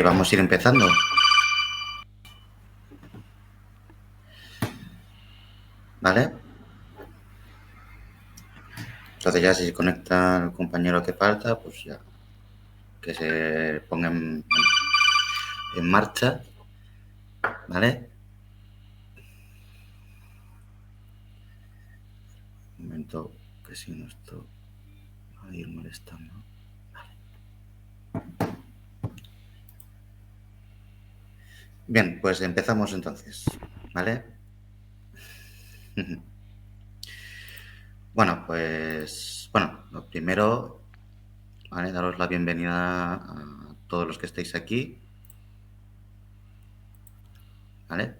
Vamos a ir empezando. ¿Vale? Entonces ya si se conecta el compañero que falta, pues ya que se ponga en marcha. ¿Vale? Un momento, que si no esto va a ir molestando. Bien, pues empezamos entonces. ¿Vale? Bueno, pues, lo primero, ¿vale? Daros la bienvenida a todos los que estáis aquí, ¿vale?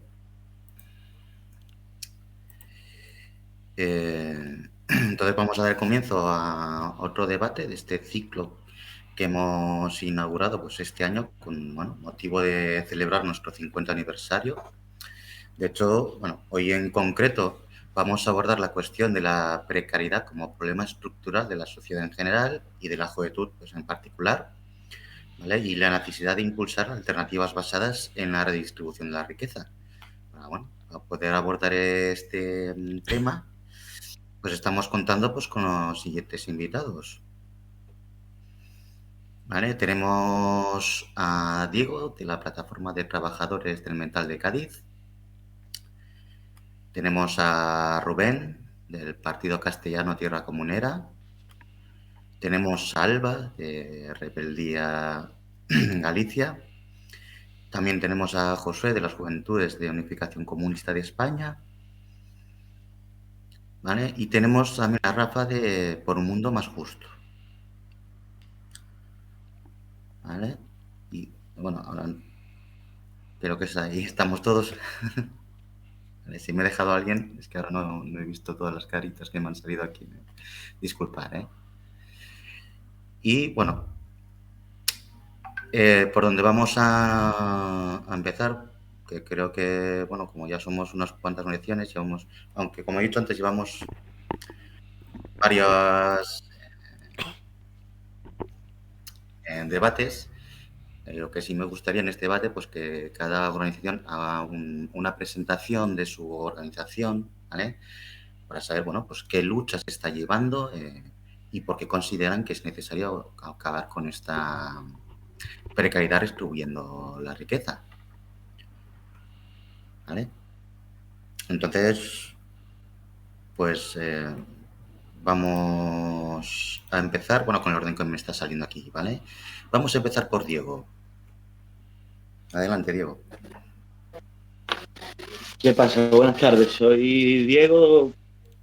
Entonces vamos a dar comienzo a otro debate de este ciclo que hemos inaugurado pues este año con motivo de celebrar nuestro 50 aniversario. De hecho, hoy en concreto vamos a abordar la cuestión de la precariedad como problema estructural de la sociedad en general y de la juventud pues, en particular, ¿vale? Y la necesidad de impulsar alternativas basadas en la redistribución de la riqueza. Para poder abordar este tema, pues estamos contando pues, con los siguientes invitados. ¿Vale? Tenemos a Diego, de la Plataforma de Trabajadores del Mental de Cádiz. Tenemos a Rubén, del Partido Castellano Tierra Comunera. Tenemos a Alba, de Rebeldía Galicia. También tenemos a Josué, de las Juventudes de Unificación Comunista de España. ¿Vale? Y tenemos también a Rafa, de Por un Mundo Más Justo. ¿Vale? Y bueno, ahora creo que ahí estamos todos. Vale, si me he dejado a alguien, es que ahora no he visto todas las caritas que me han salido aquí. Disculpad, ¿eh? Y bueno, por donde vamos a empezar, que creo que, como ya somos unas cuantas lecciones, aunque como he dicho antes, llevamos varios debates. Lo que sí me gustaría en este debate, pues que cada organización haga una presentación de su organización, ¿vale? Para saber, pues qué luchas se está llevando y por qué consideran que es necesario acabar con esta precariedad distribuyendo la riqueza, ¿vale? Entonces, pues vamos a empezar, con el orden que me está saliendo aquí, ¿vale? Vamos a empezar por Diego. Adelante, Diego. ¿Qué pasa? Buenas tardes, soy Diego,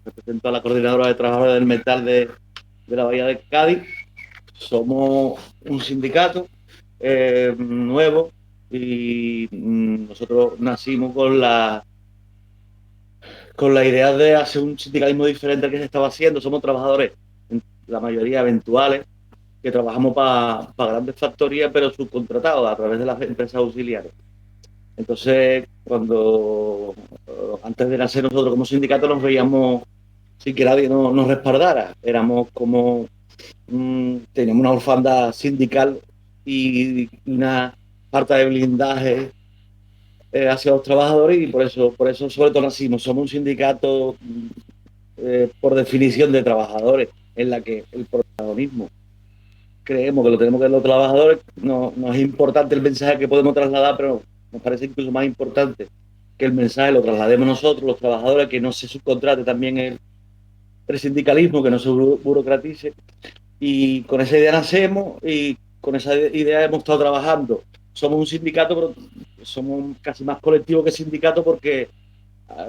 represento a la Coordinadora de Trabajadores del Metal de la Bahía de Cádiz. Somos un sindicato nuevo y nosotros nacimos con la idea de hacer un sindicalismo diferente al que se estaba haciendo. Somos trabajadores, la mayoría eventuales, que trabajamos para grandes factorías, pero subcontratados a través de las empresas auxiliares. Entonces, antes de nacer nosotros como sindicato nos veíamos sin que nadie nos respaldara. Éramos como, teníamos una orfandad sindical y una falta de blindaje hacia los trabajadores, y por eso sobre todo nacimos. Somos un sindicato por definición de trabajadores, en la que el protagonismo creemos que lo tenemos que ver los trabajadores. No es importante el mensaje que podemos trasladar, pero nos parece incluso más importante que el mensaje lo traslademos nosotros, los trabajadores, que no se subcontrate también el sindicalismo, que no se burocratice. Y con esa idea nacemos y con esa idea hemos estado trabajando. Somos un sindicato, pero somos casi más colectivo que sindicato, porque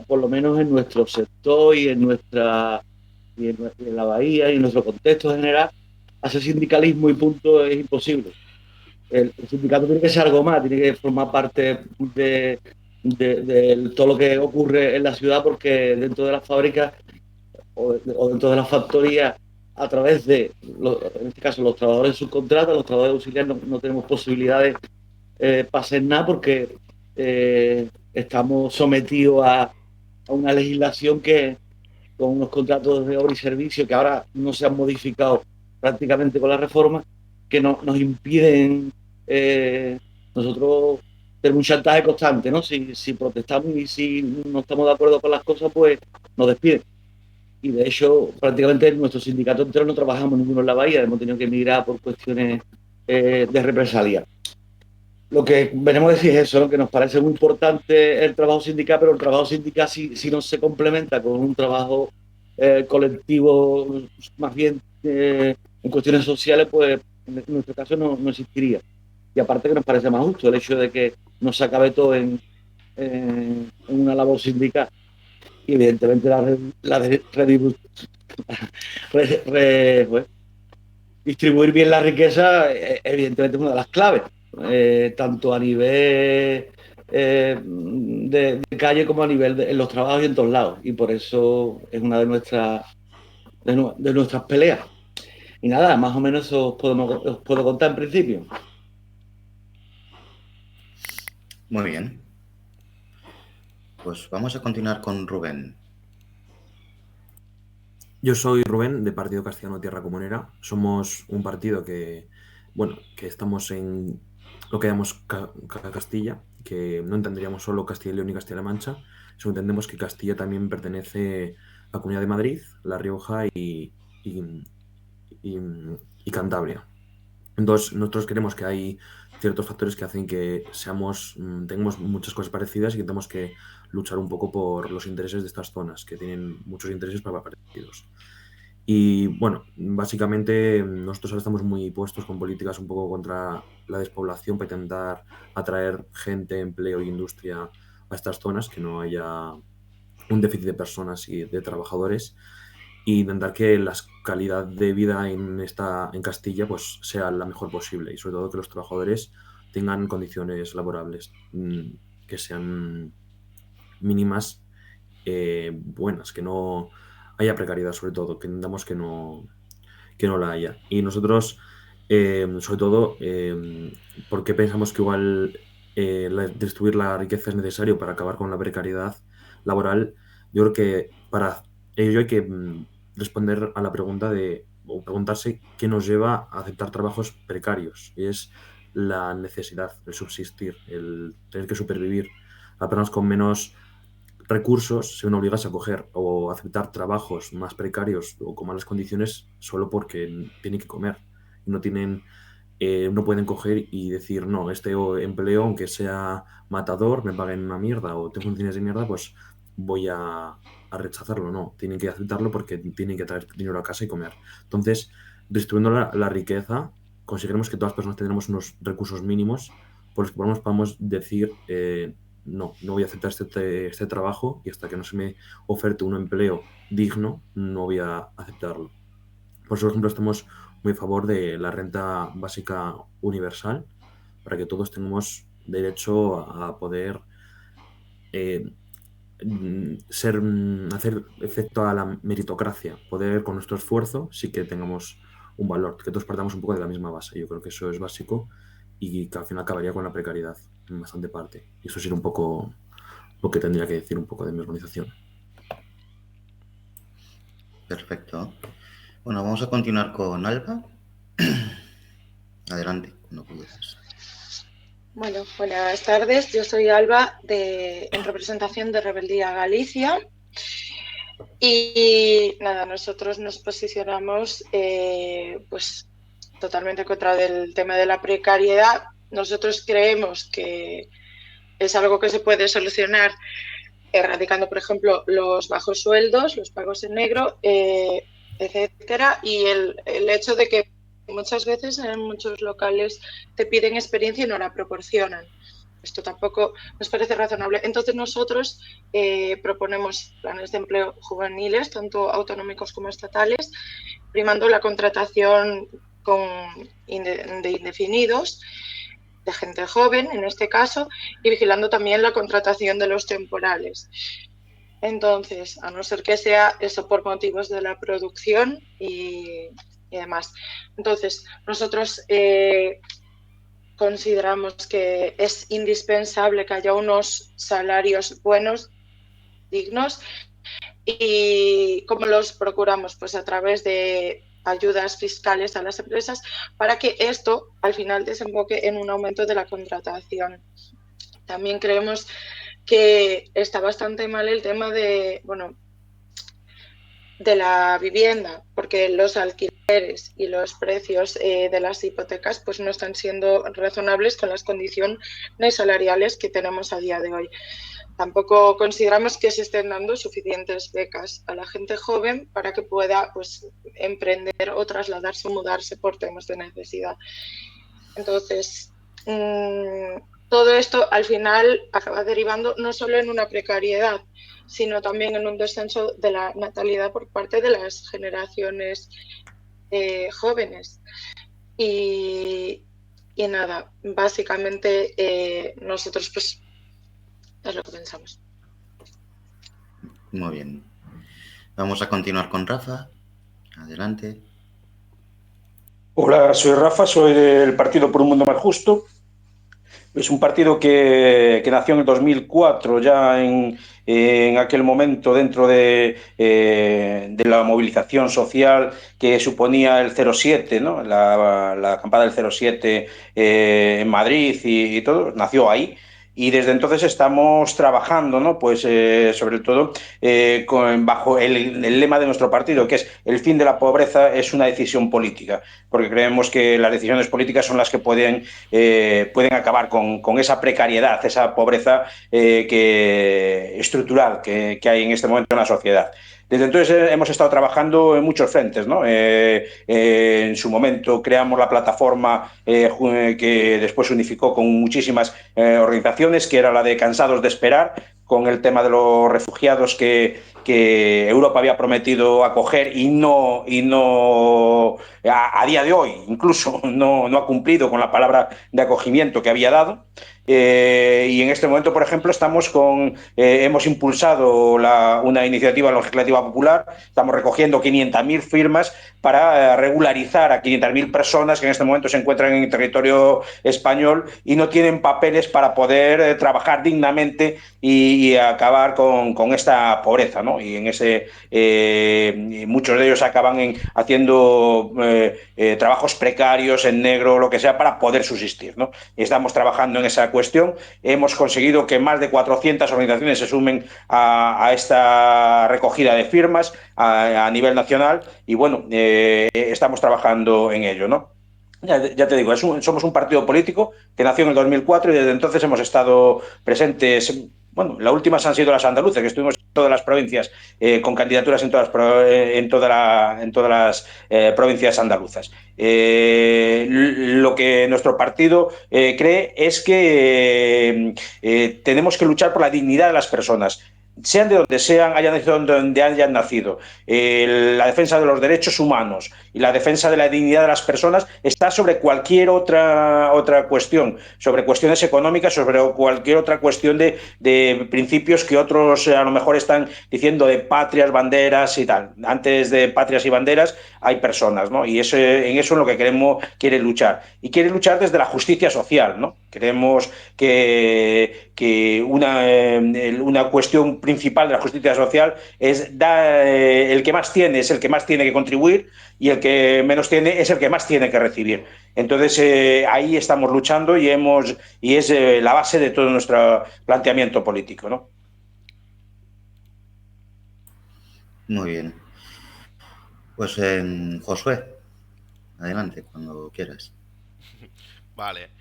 por lo menos en nuestro sector y en la bahía y en nuestro contexto general, hacer sindicalismo y punto es imposible. El sindicato tiene que ser algo más, tiene que formar parte de todo lo que ocurre en la ciudad, porque dentro de las fábricas o dentro de las factorías, a través en este caso, los trabajadores subcontratas, los trabajadores auxiliares, no tenemos posibilidades para hacer nada, porque estamos sometidos a una legislación con unos contratos de obra y servicio que ahora no se han modificado prácticamente con la reforma, que nos impiden nosotros tenemos un chantaje constante, ¿no? Si protestamos y si no estamos de acuerdo con las cosas, pues nos despiden. Y de hecho, prácticamente nuestro sindicato entero no trabajamos ninguno en la bahía, hemos tenido que emigrar por cuestiones de represalia. Lo que venimos a decir es eso, ¿no? Que nos parece muy importante el trabajo sindical, pero el trabajo sindical si no se complementa con un trabajo colectivo, más bien en cuestiones sociales, pues en nuestro caso no existiría. Y aparte que nos parece más justo el hecho de que no se acabe todo en una labor sindical. Y evidentemente pues, distribuir bien la riqueza, evidentemente, es una de las claves, tanto a nivel de calle como a nivel en los trabajos y en todos lados. Y por eso es una de nuestras peleas. Y nada, más o menos os puedo contar en principio. Muy bien. Pues vamos a continuar con Rubén. Yo soy Rubén, de Partido Castellano Tierra Comunera. Somos un partido que, bueno, que estamos en lo que llamamos Castilla, que no entenderíamos solo Castilla y León y Castilla-La Mancha, sino entendemos que Castilla también pertenece a la Comunidad de Madrid, La Rioja y- y Cantabria. Entonces, nosotros creemos que hay ciertos factores que hacen que tengamos muchas cosas parecidas y que tenemos que luchar un poco por los intereses de estas zonas, que tienen muchos intereses parecidos. Y bueno, básicamente nosotros ahora estamos muy puestos con políticas un poco contra la despoblación para intentar atraer gente, empleo y industria a estas zonas, que no haya un déficit de personas y de trabajadores y intentar que la calidad de vida en Castilla pues sea la mejor posible y sobre todo que los trabajadores tengan condiciones laborables que sean mínimas, buenas, que no haya precariedad sobre todo, que intentamos que no la haya. Y nosotros, sobre todo, porque pensamos que igual distribuir la riqueza es necesario para acabar con la precariedad laboral, yo creo que para ello hay que responder a la pregunta o preguntarse qué nos lleva a aceptar trabajos precarios. Y es la necesidad, el subsistir, el tener que supervivir. A personas con menos recursos se ven obligadas a coger o aceptar trabajos más precarios o con malas condiciones solo porque tienen que comer. No tienen, no pueden coger y decir, no, este empleo, aunque sea matador, me paguen una mierda o tengo condiciones de mierda, pues voy a rechazarlo. No, tienen que aceptarlo porque tienen que traer dinero a casa y comer. Entonces, distribuyendo la riqueza, conseguiremos que todas las personas tendremos unos recursos mínimos por los que podamos decir, no voy a aceptar este trabajo y hasta que no se me oferte un empleo digno, no voy a aceptarlo. Por eso, por ejemplo, estamos muy a favor de la renta básica universal para que todos tengamos derecho a poder eh, hacer efecto a la meritocracia, poder con nuestro esfuerzo sí que tengamos un valor, que todos partamos un poco de la misma base. Yo creo que eso es básico y que al final acabaría con la precariedad en bastante parte. Y eso sería un poco lo que tendría que decir un poco de mi organización. Perfecto. Bueno, vamos a continuar con Alba. Adelante, cuando puedas. Bueno, buenas tardes. Yo soy Alba en representación de Rebeldía Galicia. Y nada, nosotros nos posicionamos pues totalmente contra el tema de la precariedad. Nosotros creemos que es algo que se puede solucionar erradicando, por ejemplo, los bajos sueldos, los pagos en negro, etcétera, y el hecho de que muchas veces en muchos locales te piden experiencia y no la proporcionan. Esto tampoco nos parece razonable. Entonces nosotros proponemos planes de empleo juveniles, tanto autonómicos como estatales, primando la contratación de indefinidos, de gente joven en este caso, y vigilando también la contratación de los temporales. Entonces, a no ser que sea eso por motivos de la producción y demás. Entonces, nosotros consideramos que es indispensable que haya unos salarios buenos, dignos, y ¿cómo los procuramos? Pues a través de ayudas fiscales a las empresas para que esto al final desemboque en un aumento de la contratación. También creemos que está bastante mal el tema de la vivienda, porque los alquileres y los precios de las hipotecas pues no están siendo razonables con las condiciones salariales que tenemos a día de hoy. Tampoco consideramos que se estén dando suficientes becas a la gente joven para que pueda pues emprender o trasladarse o mudarse por temas de necesidad. Entonces, todo esto al final acaba derivando no solo en una precariedad, sino también en un descenso de la natalidad por parte de las generaciones jóvenes. Y nada, básicamente nosotros pues es lo que pensamos. Muy bien. Vamos a continuar con Rafa. Adelante. Hola, soy Rafa, soy del Partido por un Mundo Más Justo. Es un partido que nació en el 2004, ya en aquel momento dentro de la movilización social que suponía el 07, ¿no? La acampada del 07 en Madrid y todo, nació ahí. Y desde entonces estamos trabajando, ¿no? Pues sobre todo bajo el lema de nuestro partido, que es el fin de la pobreza es una decisión política, porque creemos que las decisiones políticas son las que pueden acabar con esa precariedad, esa pobreza estructural que hay en este momento en la sociedad. Desde entonces hemos estado trabajando en muchos frentes, ¿no? En su momento creamos la plataforma que después se unificó con muchísimas organizaciones, que era la de Cansados de Esperar, con el tema de los refugiados que Europa había prometido acoger y no a día de hoy incluso no ha cumplido con la palabra de acogimiento que había dado. Y en este momento, por ejemplo, hemos impulsado una iniciativa legislativa popular, estamos recogiendo 500.000 firmas para regularizar a 500.000 personas que en este momento se encuentran en el territorio español y no tienen papeles para poder trabajar dignamente y acabar con esta pobreza, ¿no? Y muchos de ellos acaban haciendo trabajos precarios en negro, lo que sea, para poder subsistir, ¿no? Y estamos trabajando en esa cuestión. Hemos conseguido que más de 400 organizaciones se sumen a esta recogida de firmas a nivel nacional y bueno, estamos trabajando en ello, ¿no? Ya te digo, somos un partido político que nació en el 2004 y desde entonces hemos estado presentes. Bueno, las últimas han sido las andaluces, que estuvimos en todas las provincias con candidaturas en todas las provincias andaluzas. Lo que nuestro partido cree es que tenemos que luchar por la dignidad de las personas, sean de donde sean, hayan nacido donde hayan nacido. La defensa de los derechos humanos y la defensa de la dignidad de las personas está sobre cualquier otra cuestión, sobre cuestiones económicas, sobre cualquier otra cuestión de principios que otros a lo mejor están diciendo de patrias, banderas y tal. Antes de patrias y banderas hay personas, ¿no? Y en eso es lo que quiere luchar. Y quiere luchar desde la justicia social, ¿no? Creemos que una cuestión principal de la justicia social es el que más tiene es el que más tiene que contribuir y el que menos tiene es el que más tiene que recibir. Entonces ahí estamos luchando y es la base de todo nuestro planteamiento político, ¿no? Muy bien. Pues Josué, adelante, cuando quieras. Vale.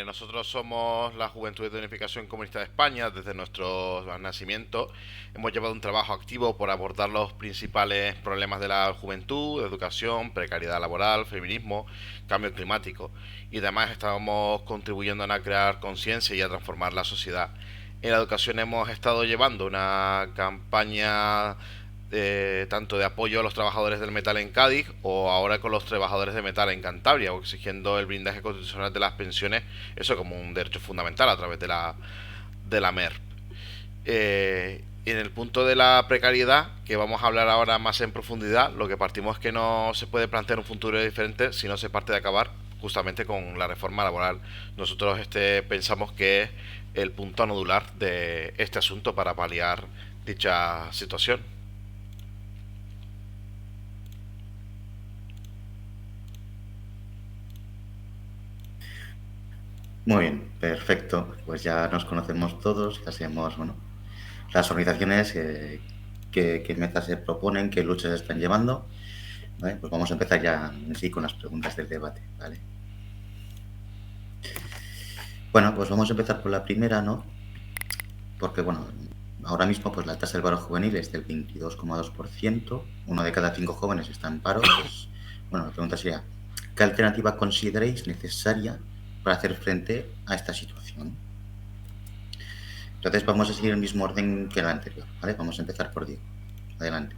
Nosotros somos la Juventud de Unificación Comunista de España. Desde nuestro nacimiento hemos llevado un trabajo activo por abordar los principales problemas de la juventud: educación, precariedad laboral, feminismo, cambio climático. Y además estamos contribuyendo a crear conciencia y a transformar la sociedad. En la educación hemos estado llevando una campaña tanto de apoyo a los trabajadores del metal en Cádiz, o ahora con los trabajadores de metal en Cantabria, o exigiendo el blindaje constitucional de las pensiones, eso como un derecho fundamental a través de la MERP. En el punto de la precariedad, que vamos a hablar ahora más en profundidad, lo que partimos es que no se puede plantear un futuro diferente si no se parte de acabar justamente con la reforma laboral. Nosotros pensamos que es el punto nodular de este asunto para paliar dicha situación. Muy bien, perfecto. Pues ya nos conocemos todos, ya sabemos, bueno, las organizaciones que metas se proponen, qué luchas están llevando. ¿Vale? Pues vamos a empezar ya en sí con las preguntas del debate, ¿vale? Bueno, pues vamos a empezar por la primera, ¿no? Porque, bueno, ahora mismo pues la tasa del paro juvenil es del 22,2%, uno de cada 5 jóvenes está en paro. Pues, bueno, la pregunta sería, ¿qué alternativa consideráis necesaria para hacer frente a esta situación? Entonces vamos a seguir el mismo orden que la anterior, ¿vale? Vamos a empezar por Diego. Adelante.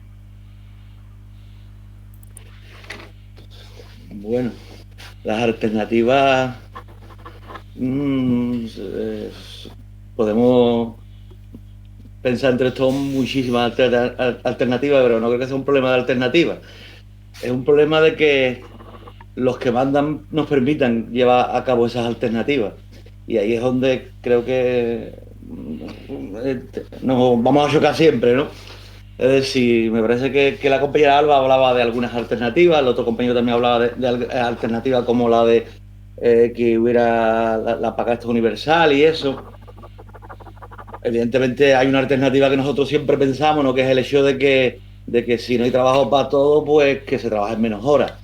Bueno, las alternativas podemos pensar entre todos muchísimas alternativas, pero no creo que sea un problema de alternativas. Es un problema de que los que mandan nos permitan llevar a cabo esas alternativas. Y ahí es donde creo que nos vamos a chocar siempre, ¿no? Es decir, me parece que la compañera Alba hablaba de algunas alternativas, el otro compañero también hablaba de alternativas como la de que hubiera la paga esta universal y eso. Evidentemente hay una alternativa que nosotros siempre pensamos, ¿no? Que es el hecho de que si no hay trabajo para todo, pues que se trabajen menos horas.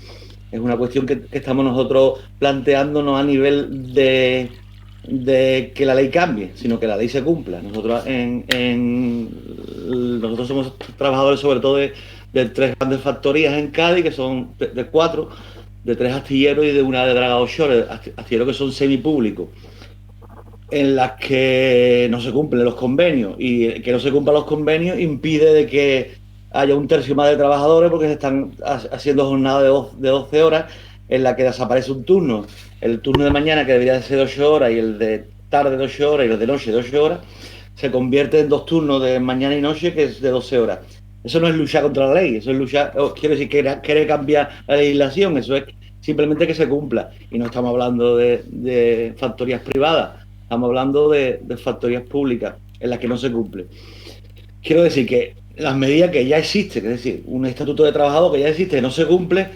Es una cuestión que estamos nosotros planteándonos a nivel de que la ley cambie, sino que la ley se cumpla. Nosotros somos trabajadores sobre todo de tres grandes factorías en Cádiz, que son de cuatro, de tres astilleros y de una de Draga Offshore, astilleros que son semipúblicos, en las que no se cumplen los convenios, y que no se cumplan los convenios impide de que haya un tercio más de trabajadores porque se están haciendo jornadas de 12 horas en la que desaparece un turno. El turno de mañana, que debería de ser de 8 horas, y el de tarde de 8 horas y el de noche de 8 horas, se convierte en dos turnos de mañana y noche que es de 12 horas. Eso no es luchar contra la ley, eso es luchar, quiero decir, querer cambiar la legislación, eso es simplemente que se cumpla. Y no estamos hablando de factorías privadas, estamos hablando de factorías públicas en las que no se cumple. Quiero decir que las medidas que ya existen, es decir, un estatuto de trabajador que ya existe, no se cumple,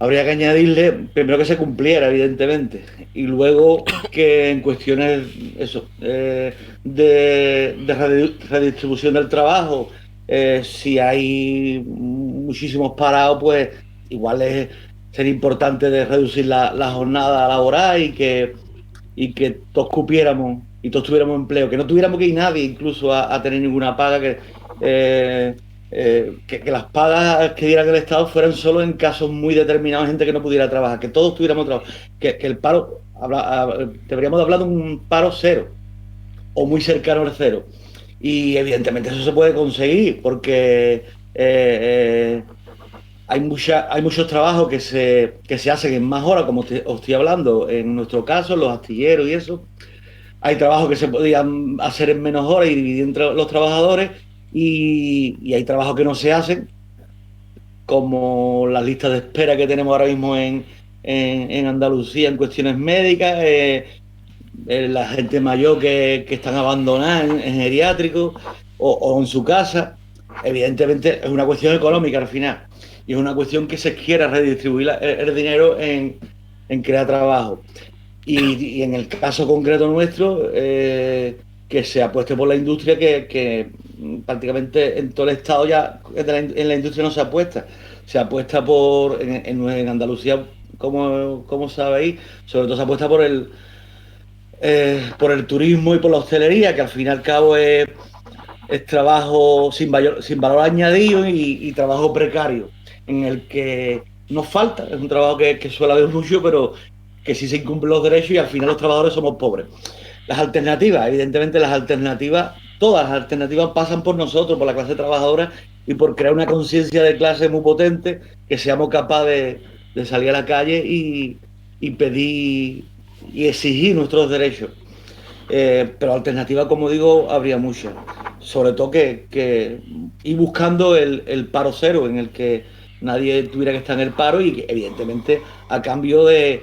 habría que añadirle, primero que se cumpliera, evidentemente, y luego que en cuestiones eso, de redistribución del trabajo, si hay muchísimos parados, pues igual sería importante de reducir la jornada laboral y que todos cupiéramos y todos tuviéramos empleo, que no tuviéramos que ir nadie incluso a tener ninguna paga, que las pagas que diera el Estado fueran solo en casos muy determinados, gente que no pudiera trabajar, que todos tuviéramos trabajo, que el paro, deberíamos de hablar de un paro cero o muy cercano al cero. Y evidentemente eso se puede conseguir porque hay muchos trabajos que se hacen en más horas, como os estoy hablando, en nuestro caso, los astilleros y eso. Hay trabajos que se podían hacer en menos horas y dividir entre los trabajadores, y hay trabajos que no se hacen, como las listas de espera que tenemos ahora mismo en Andalucía en cuestiones médicas, la gente mayor que están abandonadas en geriátricos o en su casa. Evidentemente es una cuestión económica al final, y es una cuestión que se quiera redistribuir el dinero en crear trabajo. Y en el caso concreto nuestro, que se apueste por la industria, que prácticamente en todo el estado ya en la industria no se apuesta en Andalucía, como sabéis, sobre todo se apuesta por el turismo y por la hostelería, que al fin y al cabo es trabajo sin valor añadido y trabajo precario, en el que nos falta, es un trabajo que suele haber mucho, pero que sí se incumplen los derechos y al final los trabajadores somos pobres. Las alternativas, evidentemente todas las alternativas pasan por nosotros, por la clase trabajadora, y por crear una conciencia de clase muy potente, que seamos capaces de salir a la calle y pedir y exigir nuestros derechos. Pero alternativas, como digo, habría muchas. Sobre todo que ir buscando el paro cero, en el que nadie tuviera que estar en el paro, y que, evidentemente, a cambio de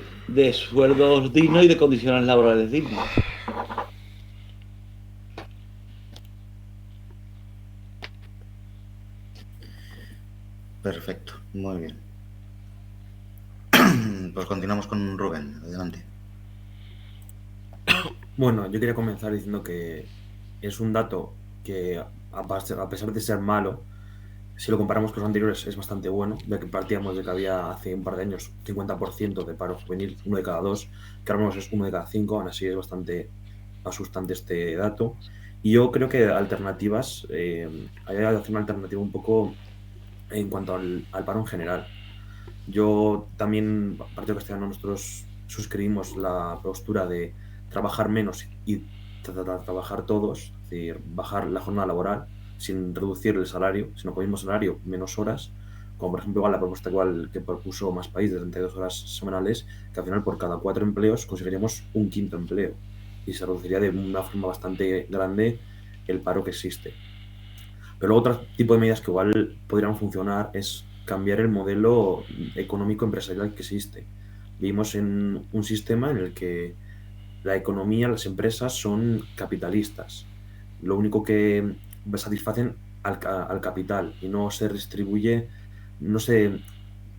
sueldos dignos y de condiciones laborales dignas. Perfecto, muy bien. Pues continuamos con Rubén, adelante. Bueno, yo quería comenzar diciendo que es un dato que, a pesar de ser malo, si lo comparamos con los anteriores, es bastante bueno, ya que partíamos de que había hace un par de años 50% de paro juvenil, 1 de cada 2, que ahora mismo es 1 de cada 5, aún así es bastante asustante este dato. Y yo creo que alternativas, hay que hacer una alternativa un poco en cuanto al paro en general. Yo también, Partido Castellano, nosotros suscribimos la postura de trabajar menos y trabajar todos, es decir, bajar la jornada laboral sin reducir el salario, sino con el mismo salario, menos horas, como por ejemplo igual la propuesta igual que propuso Más País de 32 horas semanales, que al final por cada 4 empleos conseguiríamos un quinto empleo y se reduciría de una forma bastante grande el paro que existe. Pero luego otro tipo de medidas que igual podrían funcionar es cambiar el modelo económico empresarial que existe. Vivimos en un sistema en el que la economía, las empresas son capitalistas. Lo único que satisfacen al capital y no se distribuye, no se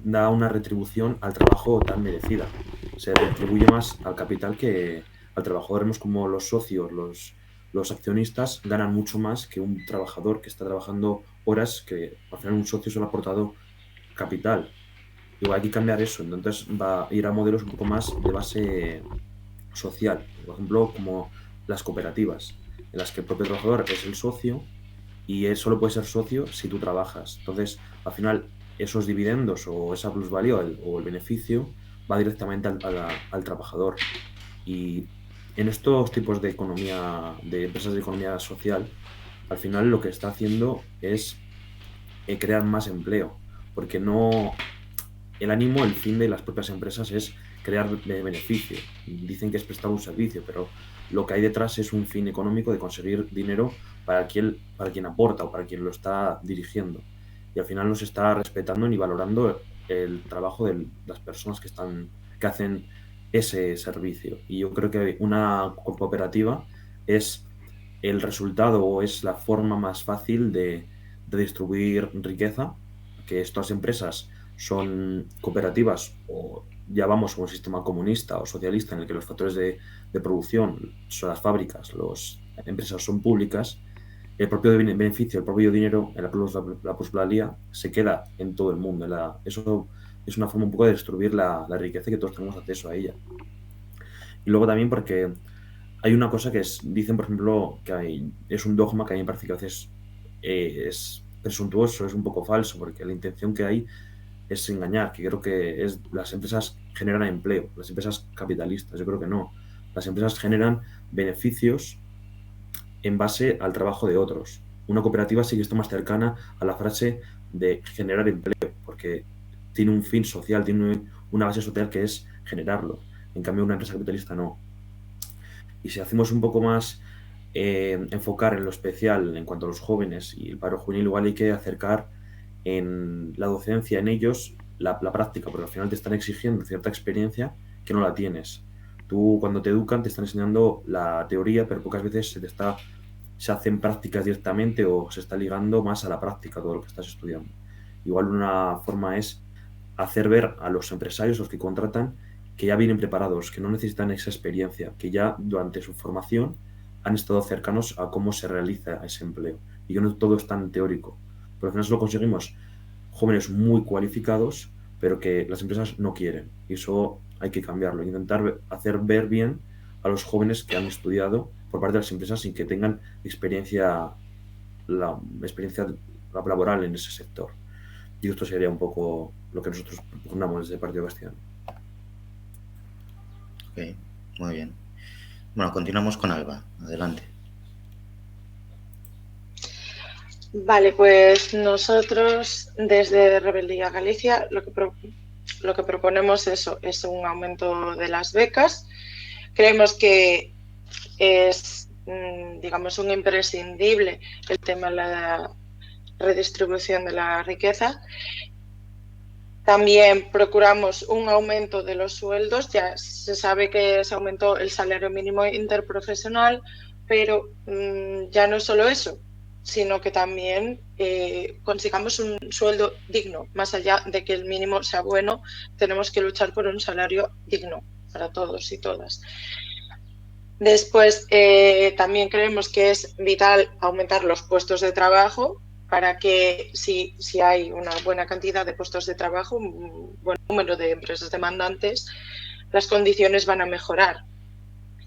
da una retribución al trabajo tan merecida. Se retribuye más al capital que al trabajador. Vemos como los socios, los accionistas ganan mucho más que un trabajador que está trabajando horas, que al final un socio solo ha aportado capital. Igual hay que cambiar eso, entonces va a ir a modelos un poco más de base social, por ejemplo, como las cooperativas, en las que el propio trabajador es el socio y él solo puede ser socio si tú trabajas. Entonces, al final, esos dividendos o esa plusvalía o el beneficio va directamente al trabajador. Y en estos tipos de economía, de empresas de economía social, al final lo que está haciendo es crear más empleo, porque no, el ánimo, el fin de las propias empresas es crear beneficio. Dicen que es prestar un servicio, pero lo que hay detrás es un fin económico de conseguir dinero para quien aporta o para quien lo está dirigiendo. Y al final no se está respetando ni valorando el trabajo de las personas que hacen ese servicio. Y yo creo que una cooperativa es el resultado o es la forma más fácil de distribuir riqueza, que estas empresas son cooperativas o ya vamos a un sistema comunista o socialista en el que los factores de producción son las fábricas, las empresas son públicas, el propio beneficio, el propio dinero, la plusvalía se queda en todo el mundo. Eso es una forma un poco de distribuir la riqueza y que todos tenemos acceso a ella. Y luego también porque hay una cosa que dicen, por ejemplo, que es un dogma que a mí me parece que a veces es presuntuoso, es un poco falso, porque la intención que hay es engañar, que creo que las empresas generan empleo, las empresas capitalistas, yo creo que no. Las empresas generan beneficios en base al trabajo de otros. Una cooperativa sí que está más cercana a la frase de generar empleo, porque tiene un fin social, tiene una base social que es generarlo. En cambio, una empresa capitalista no. Y si hacemos un poco más enfocar en lo especial en cuanto a los jóvenes y el paro juvenil, igual hay que acercar en la docencia en ellos la práctica, porque al final te están exigiendo cierta experiencia que no la tienes. Tú cuando te educan te están enseñando la teoría, pero pocas veces se hacen prácticas directamente o se está ligando más a la práctica todo lo que estás estudiando. Igual una forma es hacer ver a los empresarios, los que contratan, que ya vienen preparados, que no necesitan esa experiencia, que ya durante su formación han estado cercanos a cómo se realiza ese empleo. Y que no todo es tan teórico. Pero al final solo conseguimos jóvenes muy cualificados, pero que las empresas no quieren. Y eso hay que cambiarlo. Intentar hacer ver bien a los jóvenes que han estudiado por parte de las empresas sin que tengan experiencia laboral en ese sector. Y esto sería un poco lo que nosotros proponemos desde el Partido Castellano. Ok, muy bien. Bueno, continuamos con Alba. Adelante. Vale, pues nosotros desde Rebeldía Galicia lo que proponemos es un aumento de las becas. Creemos que es, digamos, un imprescindible el tema de la redistribución de la riqueza. También procuramos un aumento de los sueldos. Ya se sabe que se aumentó el salario mínimo interprofesional, pero ya no solo eso, sino que también consigamos un sueldo digno. Más allá de que el mínimo sea bueno, tenemos que luchar por un salario digno para todos y todas. Después, también creemos que es vital aumentar los puestos de trabajo para que si hay una buena cantidad de puestos de trabajo, un buen número de empresas demandantes, las condiciones van a mejorar,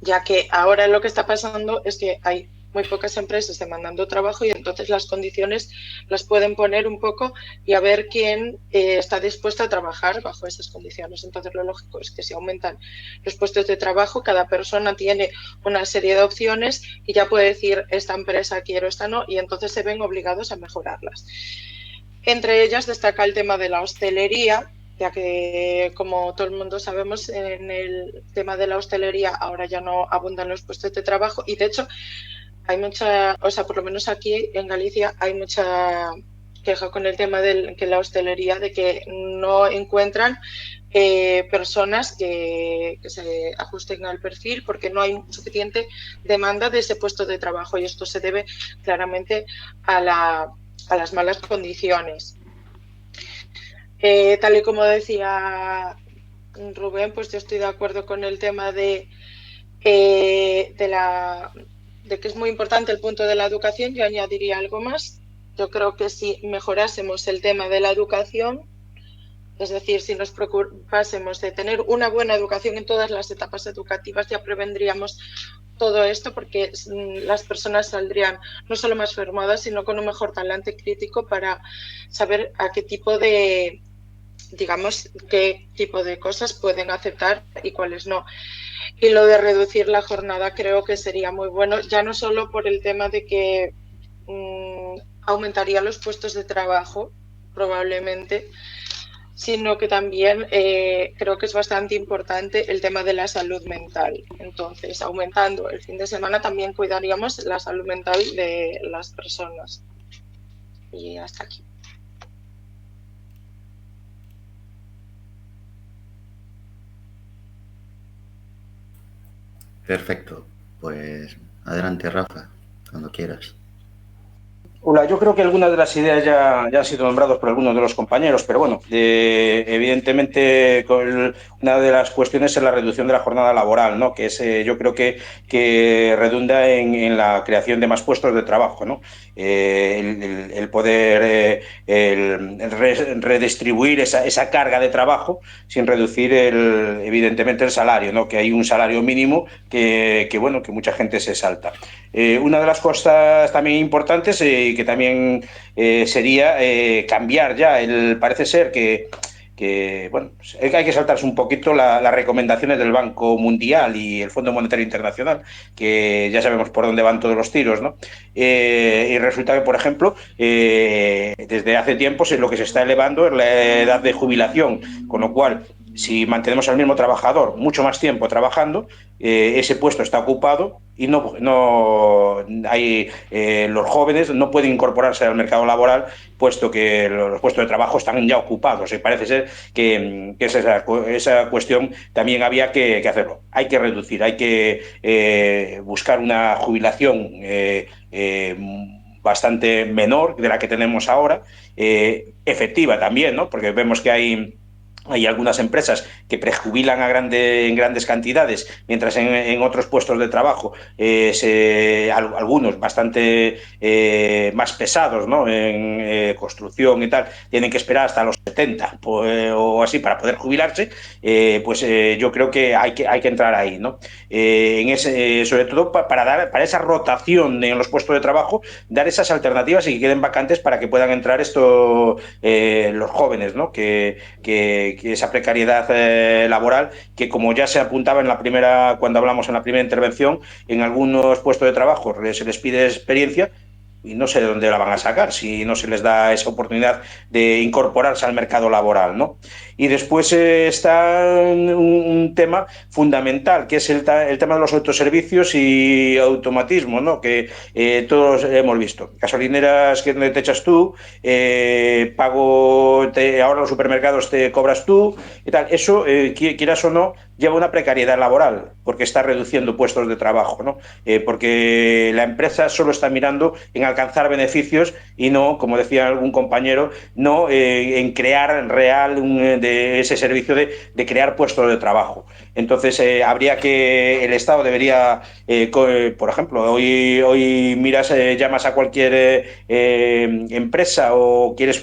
ya que ahora lo que está pasando es que hay muy pocas empresas demandando trabajo y entonces las condiciones las pueden poner un poco y a ver quién está dispuesto a trabajar bajo esas condiciones. Entonces lo lógico es que si aumentan los puestos de trabajo, cada persona tiene una serie de opciones y ya puede decir esta empresa quiero, esta no, y entonces se ven obligados a mejorarlas. Entre ellas destaca el tema de la hostelería, ya que, como todo el mundo sabemos, en el tema de la hostelería ahora ya no abundan los puestos de trabajo y, de hecho, hay mucha, o sea, por lo menos aquí en Galicia hay mucha queja con el tema de que la hostelería, de que no encuentran personas que se ajusten al perfil porque no hay suficiente demanda de ese puesto de trabajo y esto se debe claramente a las malas condiciones. Tal y como decía Rubén, pues yo estoy de acuerdo con el tema de que es muy importante el punto de la educación. Yo añadiría algo más. Yo creo que si mejorásemos el tema de la educación, es decir, si nos preocupásemos de tener una buena educación en todas las etapas educativas, ya prevendríamos todo esto porque las personas saldrían no solo más formadas, sino con un mejor talante crítico para saber a qué tipo de, digamos, qué tipo de cosas pueden aceptar y cuáles no. Y lo de reducir la jornada creo que sería muy bueno, ya no solo por el tema de que aumentaría los puestos de trabajo, probablemente, sino que también creo que es bastante importante el tema de la salud mental. Entonces, aumentando el fin de semana también cuidaríamos la salud mental de las personas. Y hasta aquí. Perfecto. Pues adelante, Rafa, cuando quieras. Hola, yo creo que algunas de las ideas ya han sido nombradas por algunos de los compañeros, pero bueno, evidentemente una de las cuestiones es la reducción de la jornada laboral, ¿no? Que es, yo creo que redunda en la creación de más puestos de trabajo, ¿no? El poder redistribuir esa carga de trabajo sin reducir evidentemente el salario, ¿no? Que hay un salario mínimo que bueno, que mucha gente se salta. Una de las cosas también importantes que también sería cambiar ya, parece ser que bueno, hay que saltarse un poquito las recomendaciones del Banco Mundial y el Fondo Monetario Internacional, que ya sabemos por dónde van todos los tiros, ¿no? Y resulta que, por ejemplo, desde hace tiempo lo que se está elevando es la edad de jubilación, con lo cual, si mantenemos al mismo trabajador mucho más tiempo trabajando, ese puesto está ocupado y no hay los jóvenes no pueden incorporarse al mercado laboral puesto que los puestos de trabajo están ya ocupados y parece ser que esa cuestión también había que hacerlo. Hay que reducir, hay que buscar una jubilación bastante menor de la que tenemos ahora, efectiva también, ¿no? Porque vemos que hay algunas empresas que prejubilan en grandes cantidades, mientras en otros puestos de trabajo, algunos bastante más pesados, ¿no? En construcción y tal, tienen que esperar hasta los 70 o así para poder jubilarse, yo creo que hay que entrar ahí, ¿no? Sobre todo para esa rotación en los puestos de trabajo, dar esas alternativas y que queden vacantes para que puedan entrar los jóvenes, ¿no? Que esa precariedad laboral que, como ya se apuntaba cuando hablamos en la primera intervención, en algunos puestos de trabajo se les pide experiencia y no sé de dónde la van a sacar si no se les da esa oportunidad de incorporarse al mercado laboral, ¿no? Y después está un tema fundamental, que es el tema de los autoservicios y automatismo, ¿no? Que todos hemos visto. Gasolineras que te echas tú, ahora los supermercados te cobras tú y tal. Eso, quieras o no, lleva una precariedad laboral porque está reduciendo puestos de trabajo, ¿no? Porque la empresa solo está mirando en alcanzar beneficios y no, como decía algún compañero, no en crear de ese servicio de crear puestos de trabajo. Entonces, habría que, el Estado debería, por ejemplo, hoy miras, llamas a cualquier empresa o quieres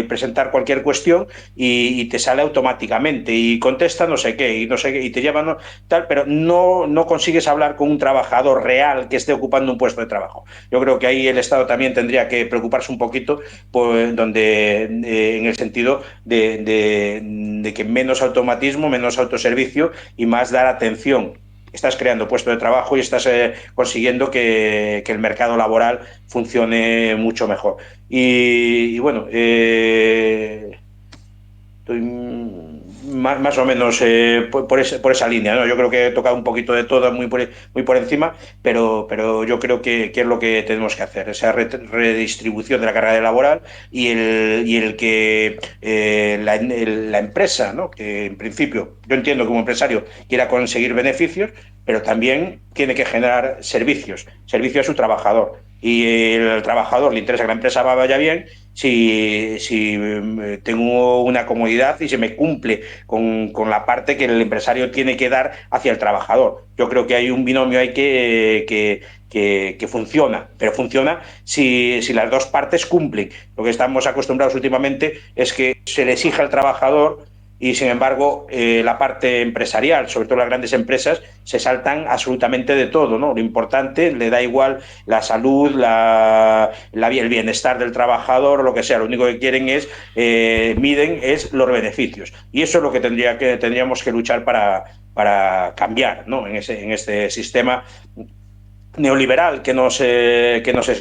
presentar cualquier cuestión y te sale automáticamente y contesta no sé qué y te llevan, ¿no?, tal, pero no consigues hablar con un trabajador real que esté ocupando un puesto de trabajo. Yo creo que ahí el Estado también tendría que preocuparse un poquito, pues, en el sentido de que menos automatismo, menos autoservicio y más dar atención. Estás creando puestos de trabajo y estás consiguiendo que el mercado laboral funcione mucho mejor. Y bueno, estoy más o menos por esa línea, ¿no? Yo creo que he tocado un poquito de todo, muy por encima, pero yo creo que es lo que tenemos que hacer, esa redistribución de la carga laboral y el que la empresa, ¿no?, que en principio yo entiendo que como empresario quiera conseguir beneficios, pero también tiene que generar servicio a su trabajador. Y el trabajador le interesa que la empresa vaya bien si tengo una comodidad y se me cumple con la parte que el empresario tiene que dar hacia el trabajador. Yo creo que hay un binomio ahí que funciona, pero funciona si las dos partes cumplen. Lo que estamos acostumbrados últimamente es que se le exige al trabajador y, sin embargo, la parte empresarial, sobre todo las grandes empresas, se saltan absolutamente de todo, ¿no? Lo importante, le da igual la salud, el bienestar del trabajador, lo que sea. Lo único que quieren miden los beneficios. Y eso es lo que tendríamos que luchar para cambiar, ¿no?, en este sistema neoliberal que nos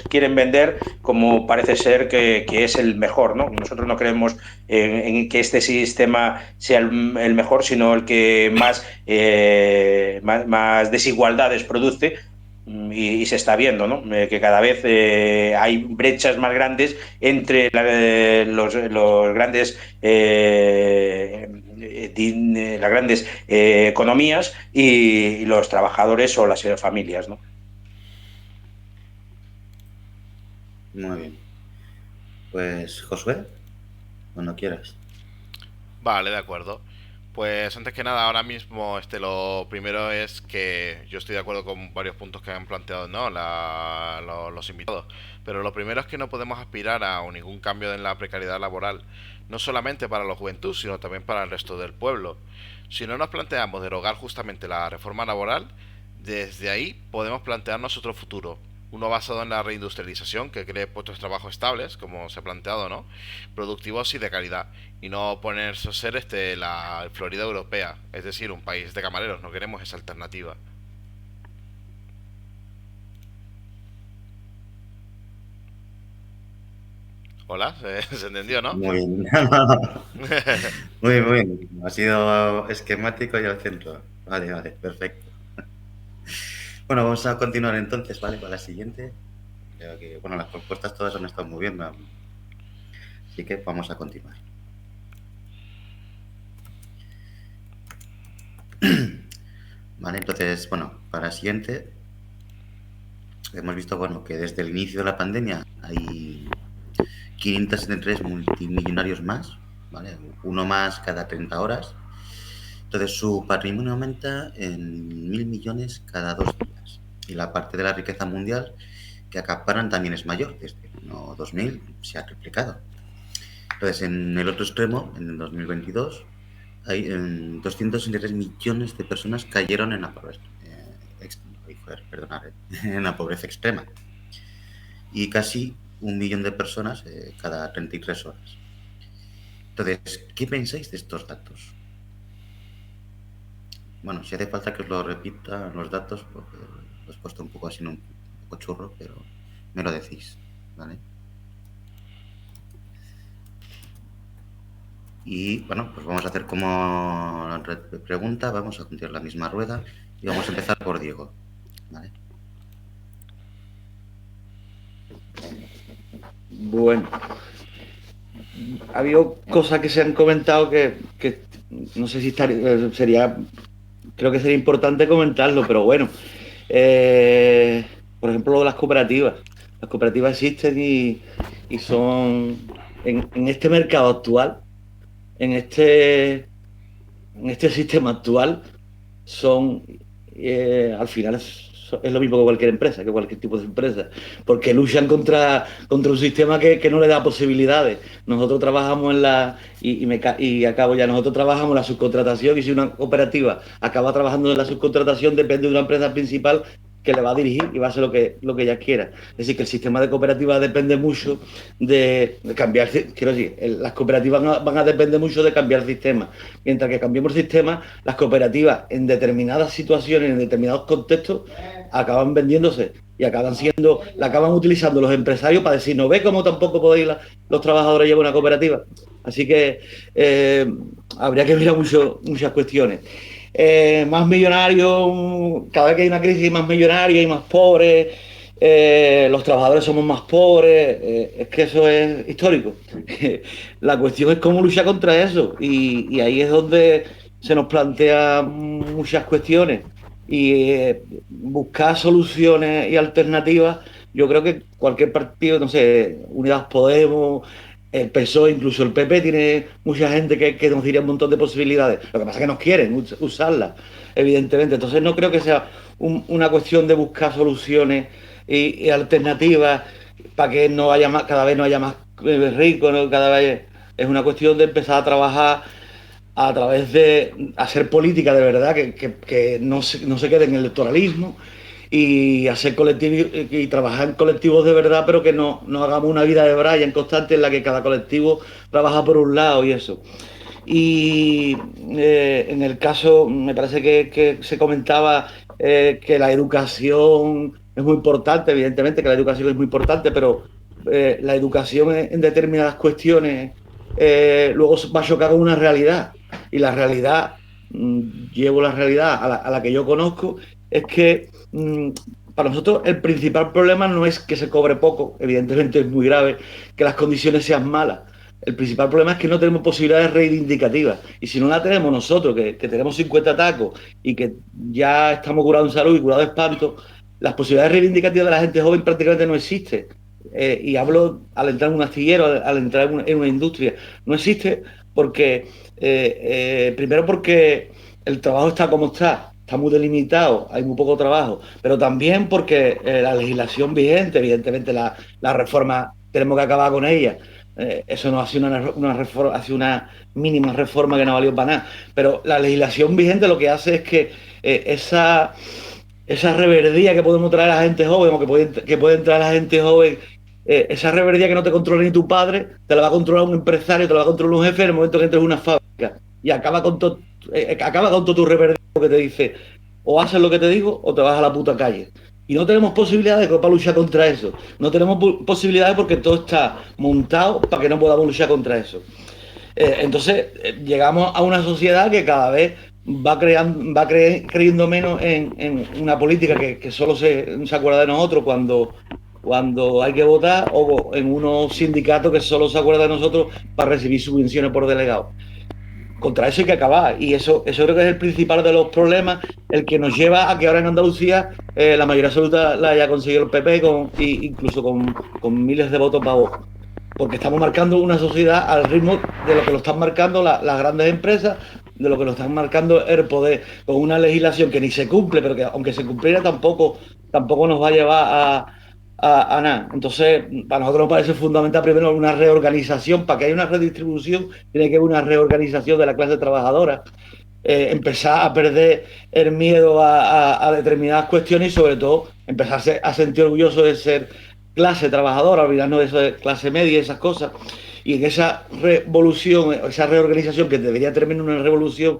quieren vender como parece ser que es el mejor, ¿no? Nosotros no creemos en que este sistema sea el mejor, sino el que más desigualdades produce. Y se está viendo, ¿no?, que cada vez hay brechas más grandes entre los grandes las grandes economías y los trabajadores o las familias, ¿no? Muy bien. Pues, Josué, cuando quieras. Vale, de acuerdo. Pues antes que nada, ahora mismo lo primero es que yo estoy de acuerdo con varios puntos que han planteado, ¿no?, los invitados. Pero lo primero es que no podemos aspirar a ningún cambio en la precariedad laboral, no solamente para la juventud, sino también para el resto del pueblo. Si no nos planteamos derogar justamente la reforma laboral, desde ahí podemos plantearnos otro futuro. Uno basado en la reindustrialización, que cree puestos de trabajo estables, como se ha planteado, ¿no?, productivos y de calidad, y no ponerse a ser la Florida europea, es decir, un país de camareros. No queremos esa alternativa. Hola, ¿se entendió, no? Muy bien. Muy bien. Ha sido esquemático y al centro. Vale, perfecto. Bueno, vamos a continuar entonces, ¿vale? Con la siguiente. Creo que, bueno, las propuestas todas han estado muy bien, ¿no? Así que vamos a continuar. Vale, entonces, bueno, para la siguiente hemos visto, bueno, que desde el inicio de la pandemia hay 573 multimillonarios más, ¿vale? Uno más cada 30 horas. Entonces su patrimonio aumenta en 1.000 millones cada 2 días. Y la parte de la riqueza mundial que acaparan también es mayor. Desde el año 2000 se ha triplicado. Entonces, en el otro extremo, en el 2022, hay 263 millones de personas cayeron en la pobreza, en la pobreza extrema. Y casi 1 millón de personas cada 33 horas. Entonces, ¿qué pensáis de estos datos? Bueno, si hace falta que os lo repita los datos, porque os he puesto un poco así, un poco churro, pero me lo decís, ¿vale? Y bueno, pues vamos a hacer como pregunta, vamos a continuar la misma rueda y vamos a empezar por Diego, ¿vale? Bueno, ha habido cosas que se han comentado que no sé si sería, creo que sería importante comentarlo, pero bueno, por ejemplo, las cooperativas. Las cooperativas existen y son, en este mercado actual, en este sistema actual, son, al final es lo mismo que cualquier empresa, que cualquier tipo de empresa, porque luchan contra un sistema que no le da posibilidades. Nosotros trabajamos y acabo ya, nosotros trabajamos en la subcontratación, y si una cooperativa acaba trabajando en la subcontratación, depende de una empresa principal que le va a dirigir y va a hacer lo que ella quiera. Es decir, que el sistema de cooperativas depende mucho de cambiar, quiero decir, las cooperativas van a depender mucho de cambiar el sistema. Mientras que cambiemos el sistema, las cooperativas en determinadas situaciones, en determinados contextos, acaban vendiéndose y la acaban utilizando los empresarios para decir, no ve cómo tampoco podéis los trabajadores llevar una cooperativa. Así que habría que mirar muchas cuestiones. Más millonarios, cada vez que hay una crisis hay más millonarios y más pobres, los trabajadores somos más pobres, es que eso es histórico. La cuestión es cómo luchar contra eso, y ahí es donde se nos plantean muchas cuestiones, y buscar soluciones y alternativas. Yo creo que cualquier partido, no sé, Unidas Podemos, el PSOE, incluso el PP, tiene mucha gente que nos diría un montón de posibilidades. Lo que pasa es que no quieren usarlas, evidentemente. Entonces no creo que sea una cuestión de buscar soluciones y alternativas para que no haya más, cada vez no haya más ricos, ¿no? Cada vez es una cuestión de empezar a trabajar a través de hacer política de verdad, que no se quede en el electoralismo, y hacer colectivos y trabajar en colectivos de verdad, pero que no hagamos una vida de Brian constante en la que cada colectivo trabaja por un lado y eso. Y en el caso, me parece que se comentaba que la educación es muy importante, evidentemente que la educación es muy importante, pero la educación en determinadas cuestiones luego va a chocar con una realidad, y la realidad, llevo la realidad a la que yo conozco, es que para nosotros el principal problema no es que se cobre poco, evidentemente es muy grave, que las condiciones sean malas. El principal problema es que no tenemos posibilidades reivindicativas, y si no la tenemos nosotros, que tenemos 50 tacos y que ya estamos curados en salud y curados de espanto, las posibilidades reivindicativas de la gente joven prácticamente no existen. Y hablo al entrar en un astillero, al entrar en una industria, no existe porque, primero porque el trabajo está como está muy delimitado, hay muy poco trabajo, pero también porque la legislación vigente, evidentemente la reforma, tenemos que acabar con ella. Eso no ha sido una reforma, ha sido una mínima reforma que no valió para nada, pero la legislación vigente lo que hace es que esa reverdía que podemos traer a la gente joven, o que pueden traer a la gente joven, esa reverdía que no te controla ni tu padre, te la va a controlar un empresario, te la va a controlar un jefe en el momento que entres en una fábrica, y acaba con todo tu reverdía, que te dice, o haces lo que te digo o te vas a la puta calle. Y no tenemos posibilidades para luchar contra eso. No tenemos posibilidades porque todo está montado para que no podamos luchar contra eso. Entonces llegamos a una sociedad que cada vez va creyendo menos en una política que solo se acuerda de nosotros cuando hay que votar, o en unos sindicatos que solo se acuerdan de nosotros para recibir subvenciones por delegado. Contra eso hay que acabar, y eso creo que es el principal de los problemas, el que nos lleva a que ahora en Andalucía la mayoría absoluta la haya conseguido el PP, incluso con miles de votos para Vox, porque estamos marcando una sociedad al ritmo de lo que lo están marcando las grandes empresas, de lo que lo están marcando el poder, con una legislación que ni se cumple, pero que aunque se cumpliera tampoco nos va a llevar a nada. Entonces, para nosotros nos parece fundamental primero una reorganización. Para que haya una redistribución tiene que haber una reorganización de la clase trabajadora, empezar a perder el miedo a determinadas cuestiones, y sobre todo empezar a sentir orgulloso de ser clase trabajadora, olvidarnos de eso de clase media y esas cosas. Y en esa revolución, esa reorganización que debería terminar en una revolución,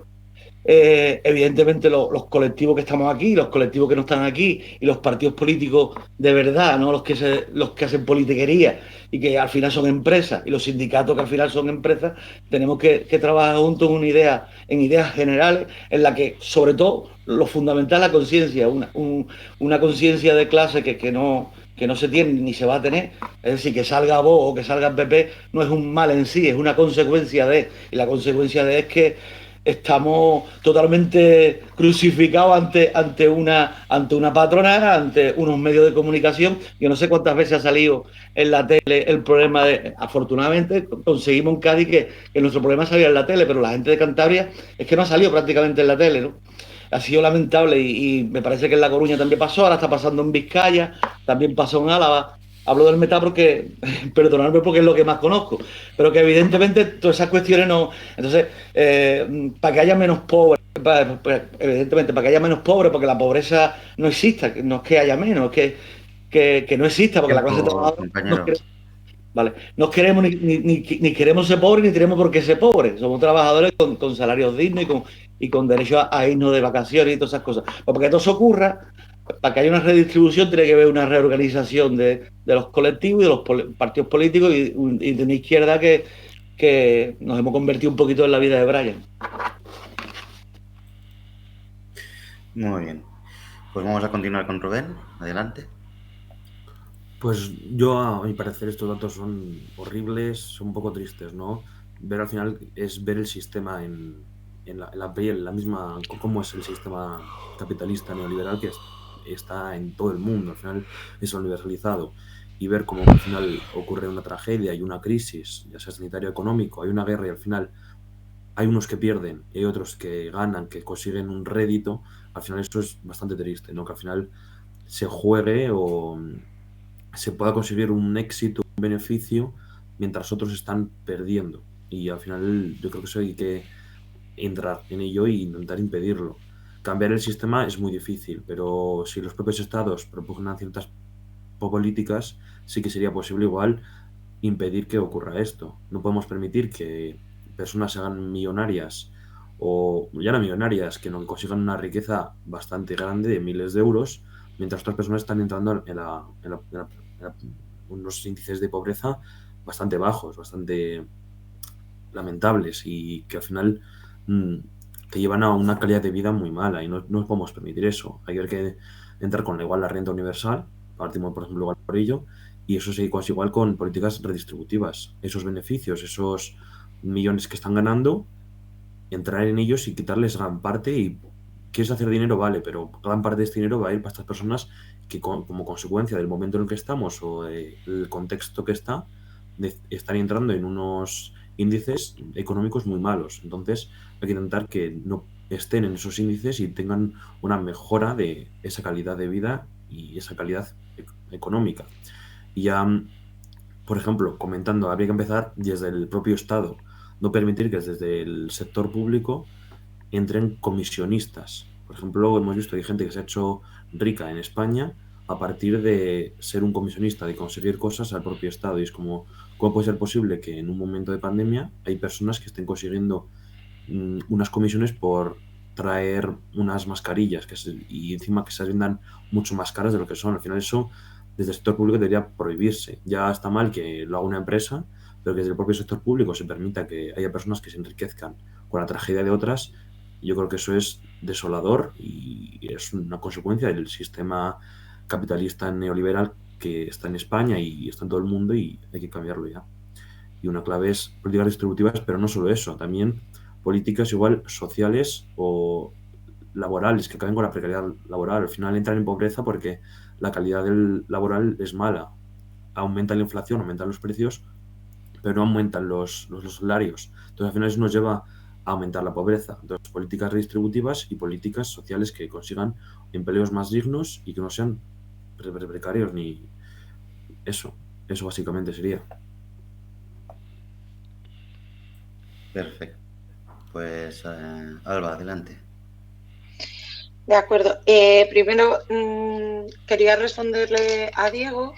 evidentemente los colectivos que estamos aquí, los colectivos que no están aquí, y los partidos políticos de verdad, no los que hacen politiquería y que al final son empresas, y los sindicatos que al final son empresas, tenemos que trabajar juntos en ideas generales, en la que sobre todo lo fundamental es la conciencia, una conciencia de clase que no se tiene ni se va a tener. Es decir, que salga Vox o que salga el PP no es un mal en sí, es una consecuencia de, y la consecuencia de es que estamos totalmente crucificados ante una patronal, ante unos medios de comunicación. Yo no sé cuántas veces ha salido en la tele el problema de, afortunadamente, conseguimos en Cádiz que nuestro problema salía en la tele, pero la gente de Cantabria es que no ha salido prácticamente en la tele, ¿no? Ha sido lamentable y me parece que en La Coruña también pasó, ahora está pasando en Vizcaya, también pasó en Álava. Hablo del Meta porque, perdonadme porque es lo que más conozco, pero que evidentemente todas esas cuestiones no. Entonces, para que haya menos pobres, evidentemente, para que haya menos pobres, porque la pobreza no exista, no es que haya menos, es que no exista, porque la clase Tiempo, trabajadora no compañero. quiere. Vale, no queremos ni queremos ser pobres, ni tenemos por qué ser pobres. Somos trabajadores con salarios dignos y con derecho a irnos de vacaciones y todas esas cosas. Pues para que todo eso ocurra, para que haya una redistribución, tiene que haber una reorganización de los colectivos y de los partidos políticos y de una izquierda que nos hemos convertido un poquito en la vida de Brian. Muy bien. Pues vamos a continuar con Rubén. Adelante. Pues yo, a mi parecer, estos datos son horribles, son un poco tristes, ¿no? Ver al final es ver el sistema en la piel, la misma, cómo es el sistema capitalista neoliberal que está en todo el mundo, al final es universalizado. Y ver cómo al final ocurre una tragedia y una crisis, ya sea sanitario o económico, hay una guerra y al final hay unos que pierden y hay otros que ganan, que consiguen un rédito, al final eso es bastante triste, ¿no? Que al final se juegue o se pueda conseguir un éxito, un beneficio, mientras otros están perdiendo. Y al final yo creo que eso hay que entrar en ello e intentar impedirlo. Cambiar el sistema es muy difícil, pero si los propios estados propugnan ciertas políticas, sí que sería posible igual impedir que ocurra esto. No podemos permitir que personas se hagan millonarias o ya no millonarias, que no consigan una riqueza bastante grande de miles de euros, mientras otras personas están entrando en unos índices de pobreza bastante bajos, bastante lamentables y que al final te llevan a una calidad de vida muy mala y no podemos permitir eso. Hay que entrar con igual la renta universal, partimos por ejemplo por ello, y eso se igual con políticas redistributivas. Esos beneficios, esos millones que están ganando, entrar en ellos y quitarles gran parte y quieres hacer dinero, vale, pero gran parte de este dinero va a ir para estas personas que como consecuencia del momento en el que estamos o el contexto que están entrando en unos índices económicos muy malos. Entonces hay que intentar que no estén en esos índices y tengan una mejora de esa calidad de vida y esa calidad económica. Y ya, por ejemplo, comentando, habría que empezar desde el propio Estado, no permitir que desde el sector público entren comisionistas. Por ejemplo, hemos visto que hay gente que se ha hecho rica en España a partir de ser un comisionista, de conseguir cosas al propio Estado. Y es como, ¿cómo puede ser posible que en un momento de pandemia hay personas que estén consiguiendo unas comisiones por traer unas mascarillas y encima que se vendan mucho más caras de lo que son? Al final eso, desde el sector público debería prohibirse. Ya está mal que lo haga una empresa, pero que desde el propio sector público se permita que haya personas que se enriquezcan con la tragedia de otras. Yo creo que eso es desolador y es una consecuencia del sistema capitalista neoliberal que está en España y está en todo el mundo y hay que cambiarlo ya. Y una clave es políticas distributivas, pero no solo eso, también políticas igual sociales o laborales que acaben con la precariedad laboral. Al final entran en pobreza porque la calidad del laboral es mala. Aumenta la inflación, aumentan los precios, pero no aumentan los salarios. Entonces al final eso nos lleva a aumentar la pobreza. Entonces políticas redistributivas y políticas sociales que consigan empleos más dignos y que no sean precarios ni eso. Eso básicamente sería. Perfecto. Pues Alba, adelante. De acuerdo. Primero quería responderle a Diego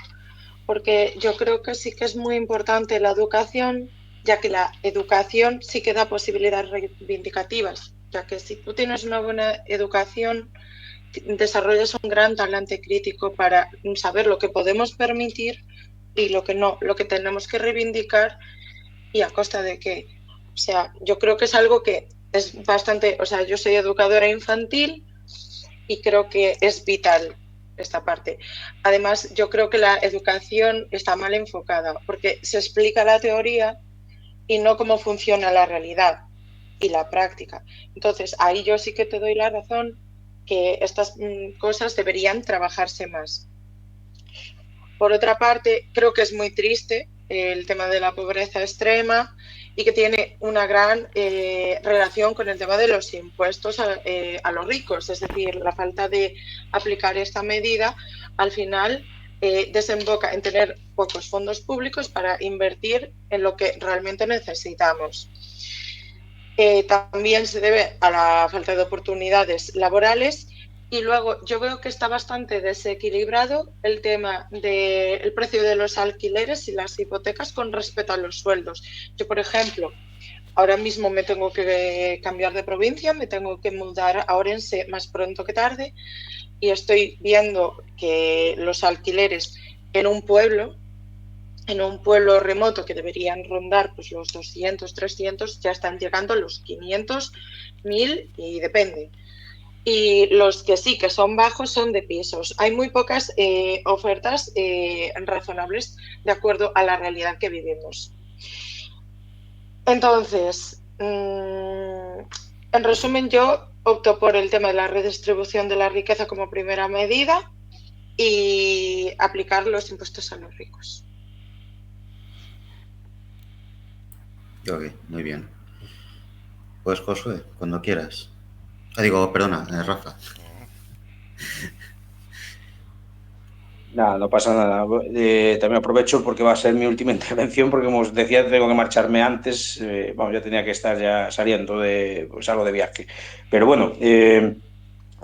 porque yo creo que sí que es muy importante la educación, ya que la educación sí que da posibilidades reivindicativas, ya que si tú tienes una buena educación desarrollas un gran talante crítico para saber lo que podemos permitir y lo que no, lo que tenemos que reivindicar y a costa de qué. O sea, yo creo que es algo que es bastante, o sea, yo soy educadora infantil y creo que es vital esta parte. Además, yo creo que la educación está mal enfocada porque se explica la teoría y no cómo funciona la realidad. y la práctica. Entonces, ahí yo sí que te doy la razón que estas cosas deberían trabajarse más. Por otra parte, creo que es muy triste el tema de la pobreza extrema y que tiene una gran relación con el tema de los impuestos a los ricos. Es decir, la falta de aplicar esta medida al final desemboca en tener pocos fondos públicos para invertir en lo que realmente necesitamos. También se debe a la falta de oportunidades laborales. Y luego yo veo que está bastante desequilibrado el tema del precio de los alquileres y las hipotecas con respecto a los sueldos. Yo, por ejemplo, ahora mismo me tengo que cambiar de provincia, me tengo que mudar a Orense más pronto que tarde y estoy viendo que los alquileres en un pueblo remoto que deberían rondar pues los 200, 300, ya están llegando a los 500, 1000 y depende. Y los que sí que son bajos son de pisos. Hay muy pocas ofertas razonables de acuerdo a la realidad que vivimos. Entonces, en resumen, yo opto por el tema de la redistribución de la riqueza como primera medida y aplicar los impuestos a los ricos. Ok, muy bien. Pues Josué, cuando quieras. Digo, perdona, Rafa. Nada, no pasa nada. También aprovecho porque va a ser mi última intervención porque como os decía tengo que marcharme antes. Vamos, ya tenía que estar ya saliendo de pues, algo de viaje. Pero bueno,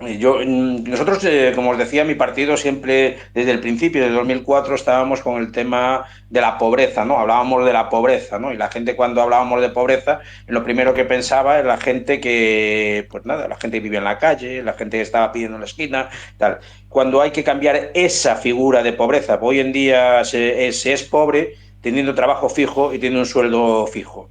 nosotros, como os decía, mi partido siempre, desde el principio, desde 2004, estábamos con el tema de la pobreza, ¿no? Hablábamos de la pobreza, ¿no? Y la gente cuando hablábamos de pobreza, lo primero que pensaba es la gente que, pues nada, la gente que vive en la calle, la gente que estaba pidiendo en la esquina, tal. Cuando hay que cambiar esa figura de pobreza, hoy en día se es pobre teniendo trabajo fijo y teniendo un sueldo fijo.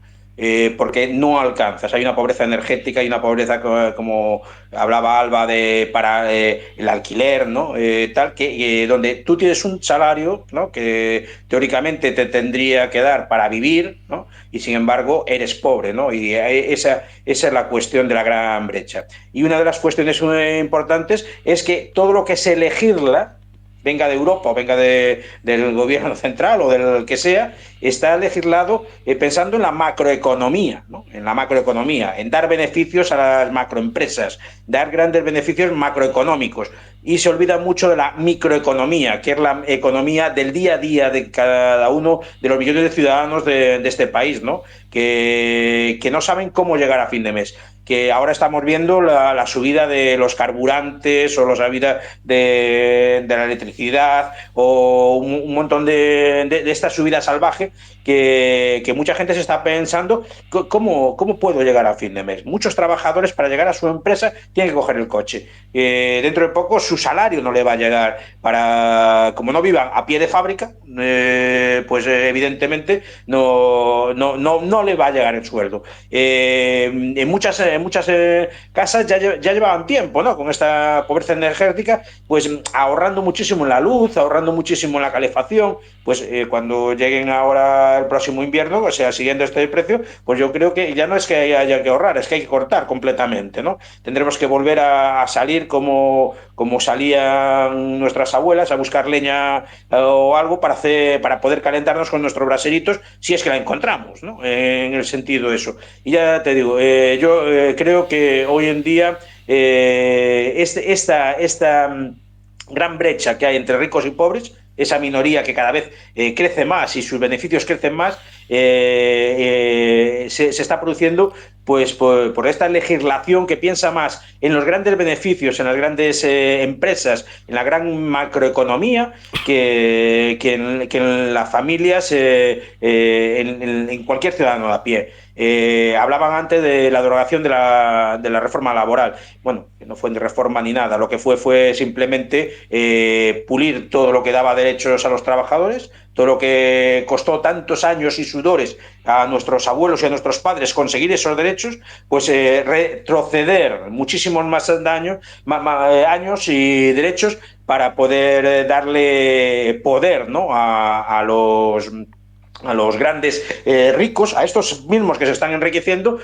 Porque no alcanzas. Hay una pobreza energética, hay una pobreza como hablaba Alba de para el alquiler, ¿no? Tal que donde tú tienes un salario, ¿no? Que teóricamente te tendría que dar para vivir, ¿no? Y sin embargo eres pobre, ¿no? Y esa es la cuestión de la gran brecha. Y una de las cuestiones importantes es que todo lo que se legisla, venga de Europa o venga del gobierno central o del que sea, está legislado pensando en la macroeconomía, ¿no? En la macroeconomía, en dar beneficios a las macroempresas, dar grandes beneficios macroeconómicos. Y se olvida mucho de la microeconomía, que es la economía del día a día de cada uno de los millones de ciudadanos de este país, ¿no? Que no saben cómo llegar a fin de mes. Que ahora estamos viendo la subida de los carburantes o la subida de la electricidad o un montón de esta subida salvaje que mucha gente se está pensando ¿cómo puedo llegar a fin de mes? Muchos trabajadores para llegar a su empresa tienen que coger el coche. Dentro de poco su salario no le va a llegar como no vivan a pie de fábrica, pues evidentemente no le va a llegar el sueldo. En muchas casas ya llevaban tiempo, ¿no? Con esta pobreza energética, pues ahorrando muchísimo en la luz, ahorrando muchísimo en la calefacción, pues cuando lleguen ahora el próximo invierno, o sea, siguiendo este precio, pues yo creo que ya no es que haya que ahorrar, es que hay que cortar completamente, ¿no? Tendremos que volver a salir como salían nuestras abuelas, a buscar leña o algo para poder calentarnos con nuestros braseritos, si es que la encontramos, ¿no? En el sentido de eso. Y ya te digo, yo creo que hoy en día esta gran brecha que hay entre ricos y pobres, esa minoría que cada vez crece más y sus beneficios crecen más, se está produciendo pues por esta legislación que piensa más en los grandes beneficios, en las grandes empresas, en la gran macroeconomía, que en las familias, en cualquier ciudadano de a pie. Hablaban antes de la derogación de la reforma laboral. Bueno, que no fue ni reforma ni nada, lo que fue simplemente pulir todo lo que daba derechos a los trabajadores, todo lo que costó tantos años y sudores a nuestros abuelos y a nuestros padres conseguir esos derechos, pues retroceder muchísimos más años y derechos para poder darle poder, ¿no? a a los grandes ricos, a estos mismos que se están enriqueciendo,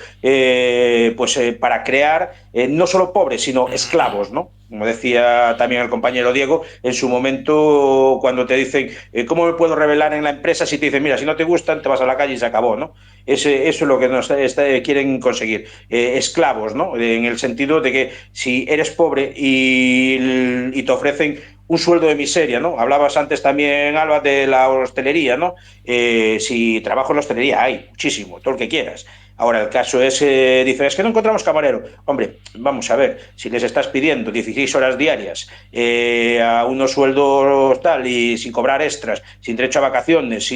para crear no solo pobres, sino esclavos, ¿no? Como decía también el compañero Diego, en su momento, cuando te dicen, ¿cómo me puedo revelar en la empresa? Si te dicen, mira, si no te gustan, te vas a la calle y se acabó, ¿no? Eso es lo que quieren conseguir. Esclavos, ¿no? En el sentido de que si eres pobre y te ofrecen un sueldo de miseria, ¿no? Hablabas antes también, Alba, de la hostelería, ¿no? Si trabajo en la hostelería, hay muchísimo, todo el que quieras. Ahora, el caso es, dice, es que no encontramos camarero. Hombre, vamos a ver, si les estás pidiendo 16 horas diarias a unos sueldos tal y sin cobrar extras, sin derecho a vacaciones,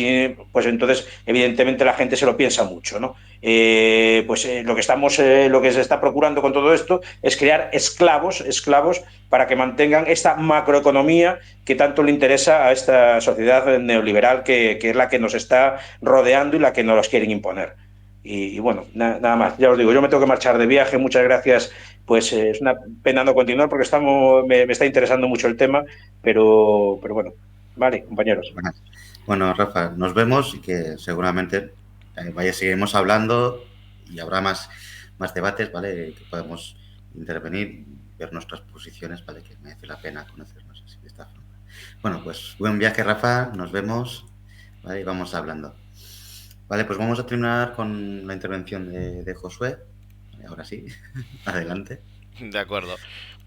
pues entonces, evidentemente, la gente se lo piensa mucho, ¿no? Lo que se está procurando con todo esto es crear esclavos para que mantengan esta macroeconomía que tanto le interesa a esta sociedad neoliberal que es la que nos está rodeando y la que nos los quieren imponer. Y bueno, nada más, ya os digo, yo me tengo que marchar de viaje, muchas gracias, pues es una pena no continuar porque me está interesando mucho el tema, pero bueno, vale, compañeros. Bueno, Rafa, nos vemos y que seguramente seguiremos hablando y habrá más debates, ¿vale? Que podemos intervenir, ver nuestras posiciones, ¿vale? Que merece la pena conocernos así de esta forma. Bueno, pues buen viaje, Rafa, nos vemos, ¿vale? Y vamos hablando. Vale, pues vamos a terminar con la intervención de Josué. Ahora sí, adelante. De acuerdo.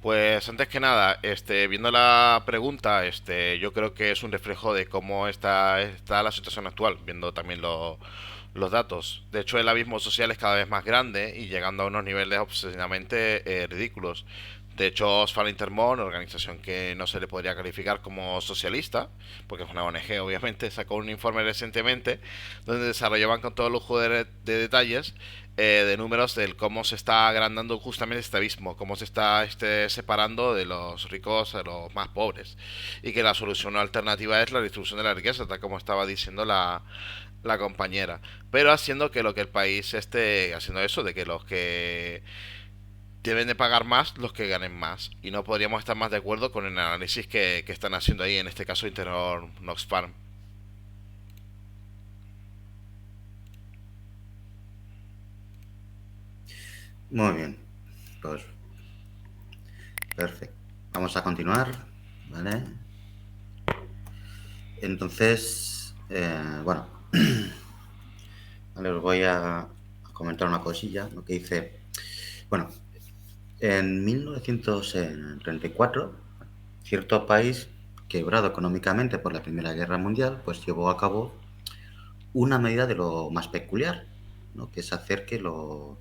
Pues antes que nada, viendo la pregunta, yo creo que es un reflejo de cómo está la situación actual, viendo también los datos. De hecho, el abismo social es cada vez más grande y llegando a unos niveles obsesivamente ridículos. De hecho, Oxfam Intermón, organización que no se le podría calificar como socialista, porque es una ONG obviamente, sacó un informe recientemente donde desarrollaban con todo lujo de detalles de números del cómo se está agrandando justamente este abismo, cómo se está separando de los ricos a los más pobres, y que la solución alternativa es la distribución de la riqueza, tal como estaba diciendo la compañera, pero haciendo que lo que el país esté haciendo eso, de que los que deben de pagar más los que ganen más, y no podríamos estar más de acuerdo con el análisis que están haciendo ahí, en este caso Interior Oxfam. Muy bien, pues perfecto. Vamos a continuar, ¿vale? Entonces, bueno, vale, os voy a comentar una cosilla, lo que dice, bueno, en 1934, cierto país quebrado económicamente por la Primera Guerra Mundial, pues llevó a cabo una medida de lo más peculiar, ¿no? Que es hacer que los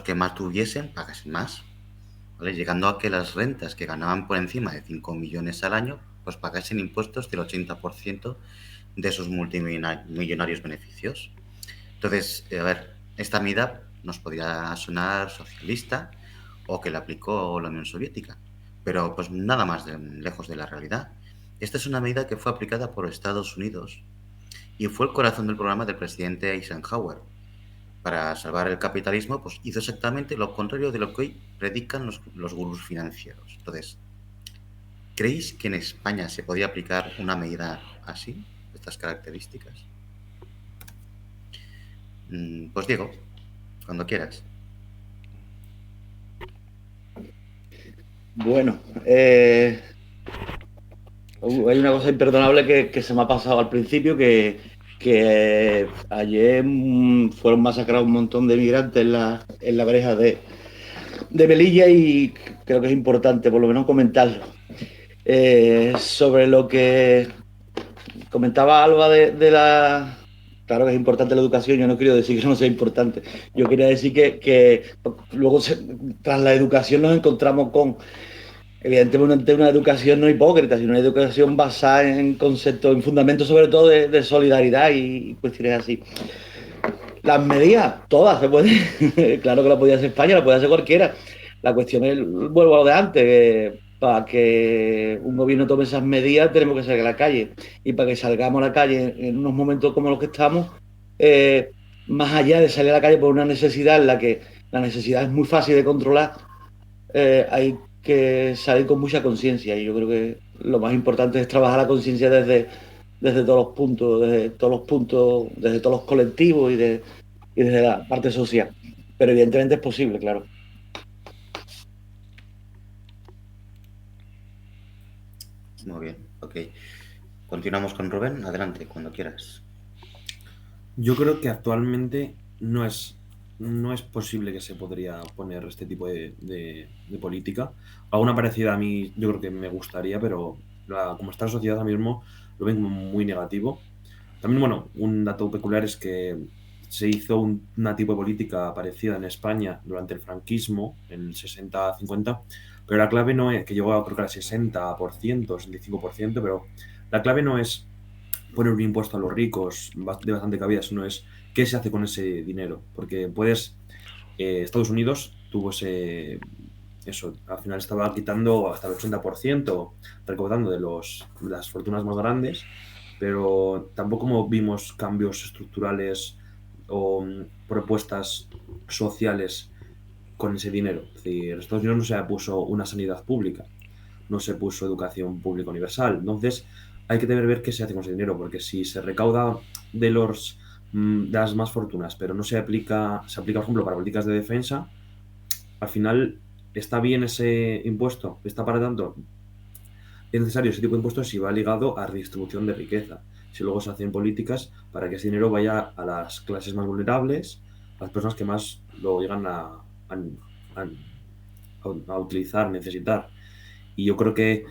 que más tuviesen pagasen más, ¿vale? Llegando a que las rentas que ganaban por encima de 5 millones al año, pues pagasen impuestos del 80% de sus multimillonarios beneficios. Entonces, a ver, esta medida nos podría sonar socialista o que la aplicó la Unión Soviética, pero pues nada más lejos de la realidad. Esta es una medida que fue aplicada por Estados Unidos y fue el corazón del programa del presidente Eisenhower. Para salvar el capitalismo, pues hizo exactamente lo contrario de lo que hoy predican los gurús financieros. Entonces, ¿creéis que en España se podía aplicar una medida así, de estas características? Pues Diego, cuando quieras. Bueno, hay una cosa imperdonable que se me ha pasado al principio, que ayer fueron masacrados un montón de migrantes en la breja de Melilla, y creo que es importante por lo menos comentarlo. Sobre lo que comentaba Alba de la... Claro que es importante la educación, yo no quiero decir que no sea importante. Yo quería decir que luego tras la educación nos encontramos con, evidentemente, una educación no hipócrita, sino una educación basada en conceptos, en fundamentos sobre todo de solidaridad y cuestiones así. Las medidas, todas se pueden, claro que la podía hacer España, la puede hacer cualquiera. La cuestión es, vuelvo a lo de antes, para que un gobierno tome esas medidas tenemos que salir a la calle. Y para que salgamos a la calle en unos momentos como los que estamos, más allá de salir a la calle por una necesidad en la que la necesidad es muy fácil de controlar, hay que salir con mucha conciencia. Y yo creo que lo más importante es trabajar la conciencia desde todos los puntos, desde todos los colectivos y desde la parte social. Pero evidentemente es posible, claro. Muy bien, ok. Continuamos con Rubén. Adelante, cuando quieras. Yo creo que actualmente no es posible que se podría poner este tipo de política. Alguna parecida a mí yo creo que me gustaría, pero como está la sociedad ahora mismo lo ven como muy negativo. También, bueno, un dato peculiar es que se hizo una tipo de política parecida en España durante el franquismo, en el 60-50, pero la clave no es, que llegó a creo que al 60%, 65%, pero la clave no es poner un impuesto a los ricos de bastante cabida, sino es qué se hace con ese dinero. Porque Estados Unidos tuvo eso, al final estaba quitando hasta el 80%, recaudando de las fortunas más grandes, pero tampoco vimos cambios estructurales o propuestas sociales con ese dinero. Es decir, Estados Unidos no se puso una sanidad pública, no se puso educación pública universal. Entonces, hay que ver qué se hace con ese dinero, porque si se recauda de las más fortunas, pero no se aplica, por ejemplo, para políticas de defensa, al final está bien ese impuesto, está para tanto. Es necesario ese tipo de impuestos si va ligado a redistribución de riqueza. Si luego se hacen políticas para que ese dinero vaya a las clases más vulnerables, a las personas que más lo llegan a utilizar, necesitar. Y yo creo que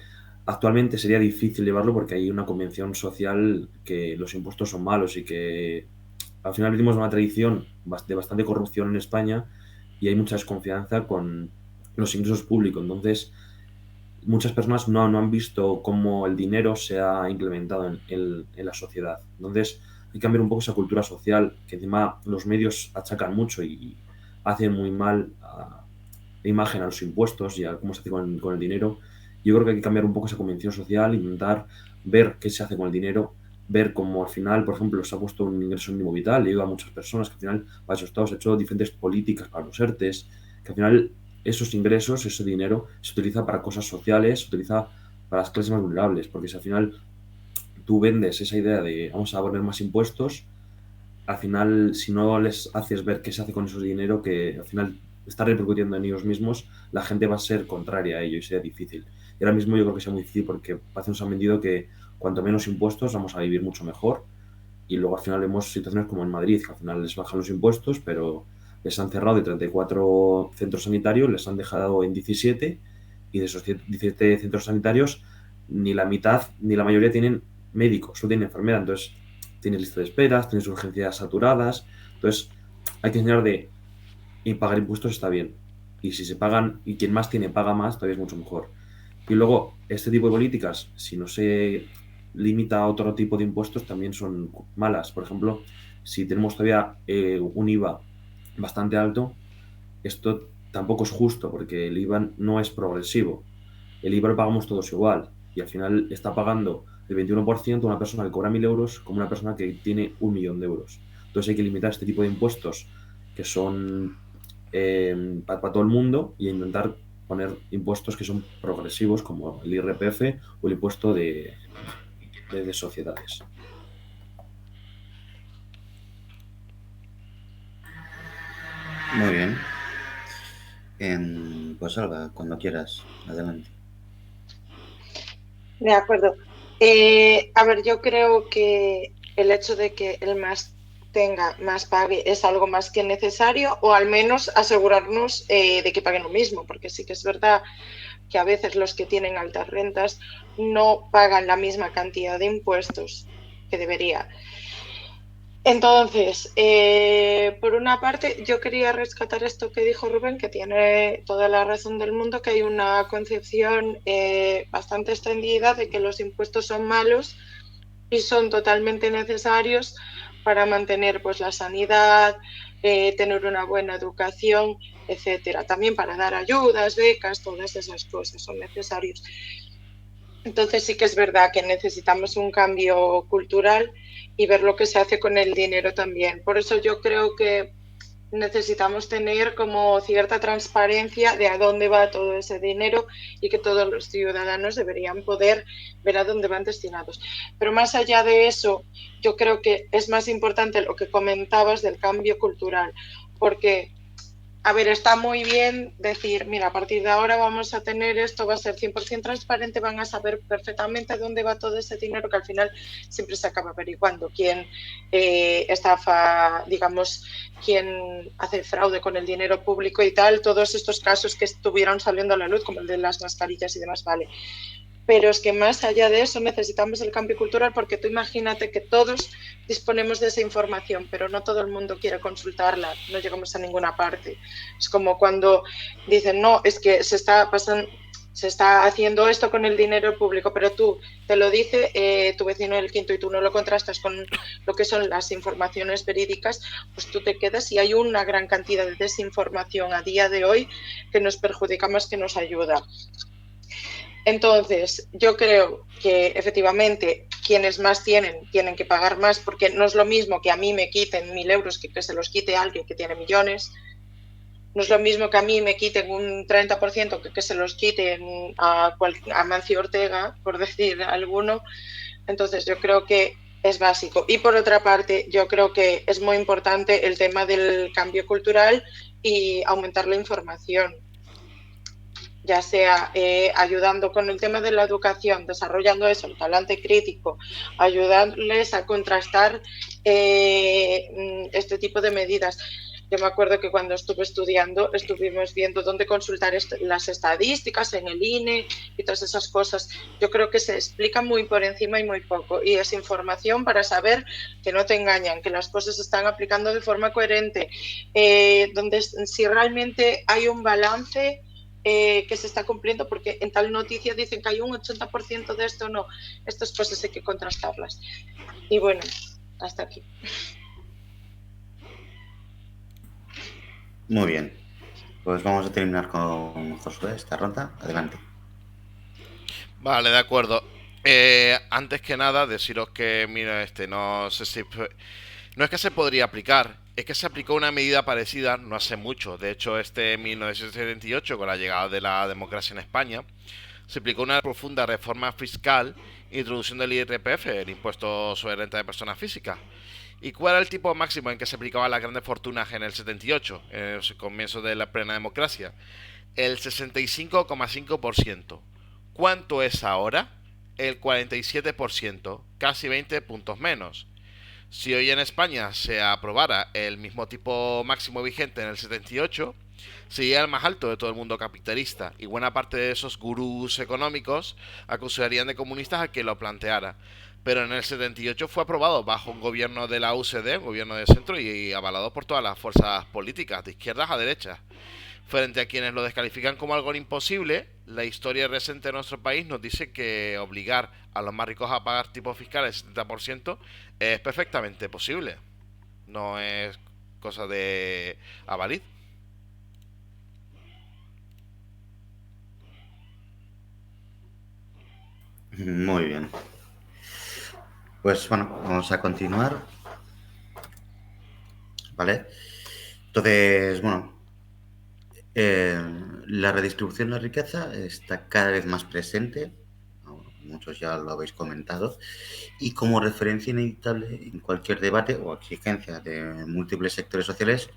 actualmente sería difícil llevarlo porque hay una convención social que los impuestos son malos y que al final vivimos una tradición de bastante corrupción en España y hay mucha desconfianza con los ingresos públicos. Entonces, muchas personas no han visto cómo el dinero se ha implementado en la sociedad. Entonces, hay que cambiar un poco esa cultura social, que encima los medios achacan mucho y hacen muy mal imagen a los impuestos y a cómo se hace con el dinero. Yo creo que hay que cambiar un poco esa convención social, intentar ver qué se hace con el dinero, ver cómo al final, por ejemplo, se ha puesto un ingreso mínimo vital, le ayuda a muchas personas, que al final para esos estados se ha hecho diferentes políticas para los ERTES, que al final esos ingresos, ese dinero, se utiliza para cosas sociales, se utiliza para las clases más vulnerables, porque si al final tú vendes esa idea de vamos a poner más impuestos, al final, si no les haces ver qué se hace con ese dinero, que al final está repercutiendo en ellos mismos, la gente va a ser contraria a ello y sea difícil. Y ahora mismo yo creo que sea muy difícil porque parece nos han vendido que cuanto menos impuestos vamos a vivir mucho mejor. Y luego al final vemos situaciones como en Madrid, que al final les bajan los impuestos, pero les han cerrado de 34 centros sanitarios, les han dejado en 17 y de esos 17 centros sanitarios ni la mitad ni la mayoría tienen médicos, solo tienen enfermera. Entonces tienes lista de esperas, tienes urgencias saturadas. Entonces hay que enseñar y pagar impuestos está bien. Y si se pagan y quien más tiene paga más, todavía es mucho mejor. Y luego, este tipo de políticas, si no se limita a otro tipo de impuestos, también son malas. Por ejemplo, si tenemos todavía un IVA bastante alto, esto tampoco es justo porque el IVA no es progresivo. El IVA lo pagamos todos igual y al final está pagando el 21% una persona que cobra 1.000 euros como una persona que tiene 1.000.000 de euros. Entonces hay que limitar este tipo de impuestos que son para todo el mundo y intentar poner impuestos que son progresivos como el IRPF o el impuesto de sociedades. Muy bien. Pues Alba, cuando quieras, adelante. De acuerdo. A ver, yo creo que el hecho de que el más tenga, más pague, es algo más que necesario, o al menos asegurarnos de que paguen lo mismo, porque sí que es verdad que a veces los que tienen altas rentas no pagan la misma cantidad de impuestos que debería. Entonces, por una parte, yo quería rescatar esto que dijo Rubén, que tiene toda la razón del mundo, que hay una concepción bastante extendida de que los impuestos son malos y son totalmente necesarios para mantener pues la sanidad, tener una buena educación, etcétera. También para dar ayudas, becas, todas esas cosas son necesarios. Entonces sí que es verdad que necesitamos un cambio cultural y ver lo que se hace con el dinero también. Por eso yo creo que necesitamos tener como cierta transparencia de a dónde va todo ese dinero y que todos los ciudadanos deberían poder ver a dónde van destinados. Pero más allá de eso, yo creo que es más importante lo que comentabas del cambio cultural, porque, a ver, está muy bien decir, mira, a partir de ahora vamos a tener esto, va a ser 100% transparente, van a saber perfectamente dónde va todo ese dinero, que al final siempre se acaba averiguando quién estafa, digamos, quién hace fraude con el dinero público y tal, todos estos casos que estuvieron saliendo a la luz, como el de las mascarillas y demás, vale. Pero es que más allá de eso necesitamos el cambio cultural, porque tú imagínate que todos disponemos de esa información, pero no todo el mundo quiere consultarla, no llegamos a ninguna parte. Es como cuando dicen, no, es que se está haciendo esto con el dinero público, pero tú te lo dice tu vecino del quinto y tú no lo contrastas con lo que son las informaciones verídicas, pues tú te quedas y hay una gran cantidad de desinformación a día de hoy que nos perjudica más que nos ayuda. Entonces, yo creo que efectivamente quienes más tienen que pagar más, porque no es lo mismo que a mí me quiten 1.000 euros que se los quite a alguien que tiene millones. No es lo mismo que a mí me quiten un 30% que se los quiten a Mancio Ortega, por decir alguno. Entonces, yo creo que es básico. Y por otra parte, yo creo que es muy importante el tema del cambio cultural y aumentar la información, ya sea ayudando con el tema de la educación, desarrollando eso, el talante crítico, ayudándoles a contrastar este tipo de medidas. Yo me acuerdo que cuando estuve estudiando estuvimos viendo dónde consultar las estadísticas en el INE y todas esas cosas. Yo creo que se explica muy por encima y muy poco, y es información para saber que no te engañan, que las cosas se están aplicando de forma coherente, donde si realmente hay un balance que se está cumpliendo, porque en tal noticia dicen que hay un 80% de esto, no, estas cosas hay que contrastarlas. Y bueno, hasta aquí. Muy bien, pues vamos a terminar con Josué esta ronda. Adelante. Vale, de acuerdo. Antes que nada, deciros que, mira, no sé si... No es que se podría aplicar, es que se aplicó una medida parecida no hace mucho. De hecho, en 1978, con la llegada de la democracia en España, se aplicó una profunda reforma fiscal introduciendo el IRPF, el impuesto sobre renta de personas físicas. ¿Y cuál era el tipo máximo en que se aplicaba las grandes fortunas en el 78, en el comienzo de la plena democracia? El 65,5%. ¿Cuánto es ahora? El 47%, casi 20 puntos menos. Si hoy en España se aprobara el mismo tipo máximo vigente en el 78, sería el más alto de todo el mundo capitalista, y buena parte de esos gurús económicos acusarían de comunistas a quien lo planteara. Pero en el 78 fue aprobado bajo un gobierno de la UCD, un gobierno de centro, y avalado por todas las fuerzas políticas, de izquierdas a derechas. Frente a quienes lo descalifican como algo imposible, la historia reciente de nuestro país nos dice que obligar a los más ricos a pagar tipos fiscales del 70% es perfectamente posible. No es cosa de avarid. Muy bien. Pues bueno, vamos a continuar. ¿Vale? Entonces, bueno, la redistribución de la riqueza está cada vez más presente, muchos ya lo habéis comentado, y como referencia inevitable en cualquier debate o exigencia de múltiples sectores sociales.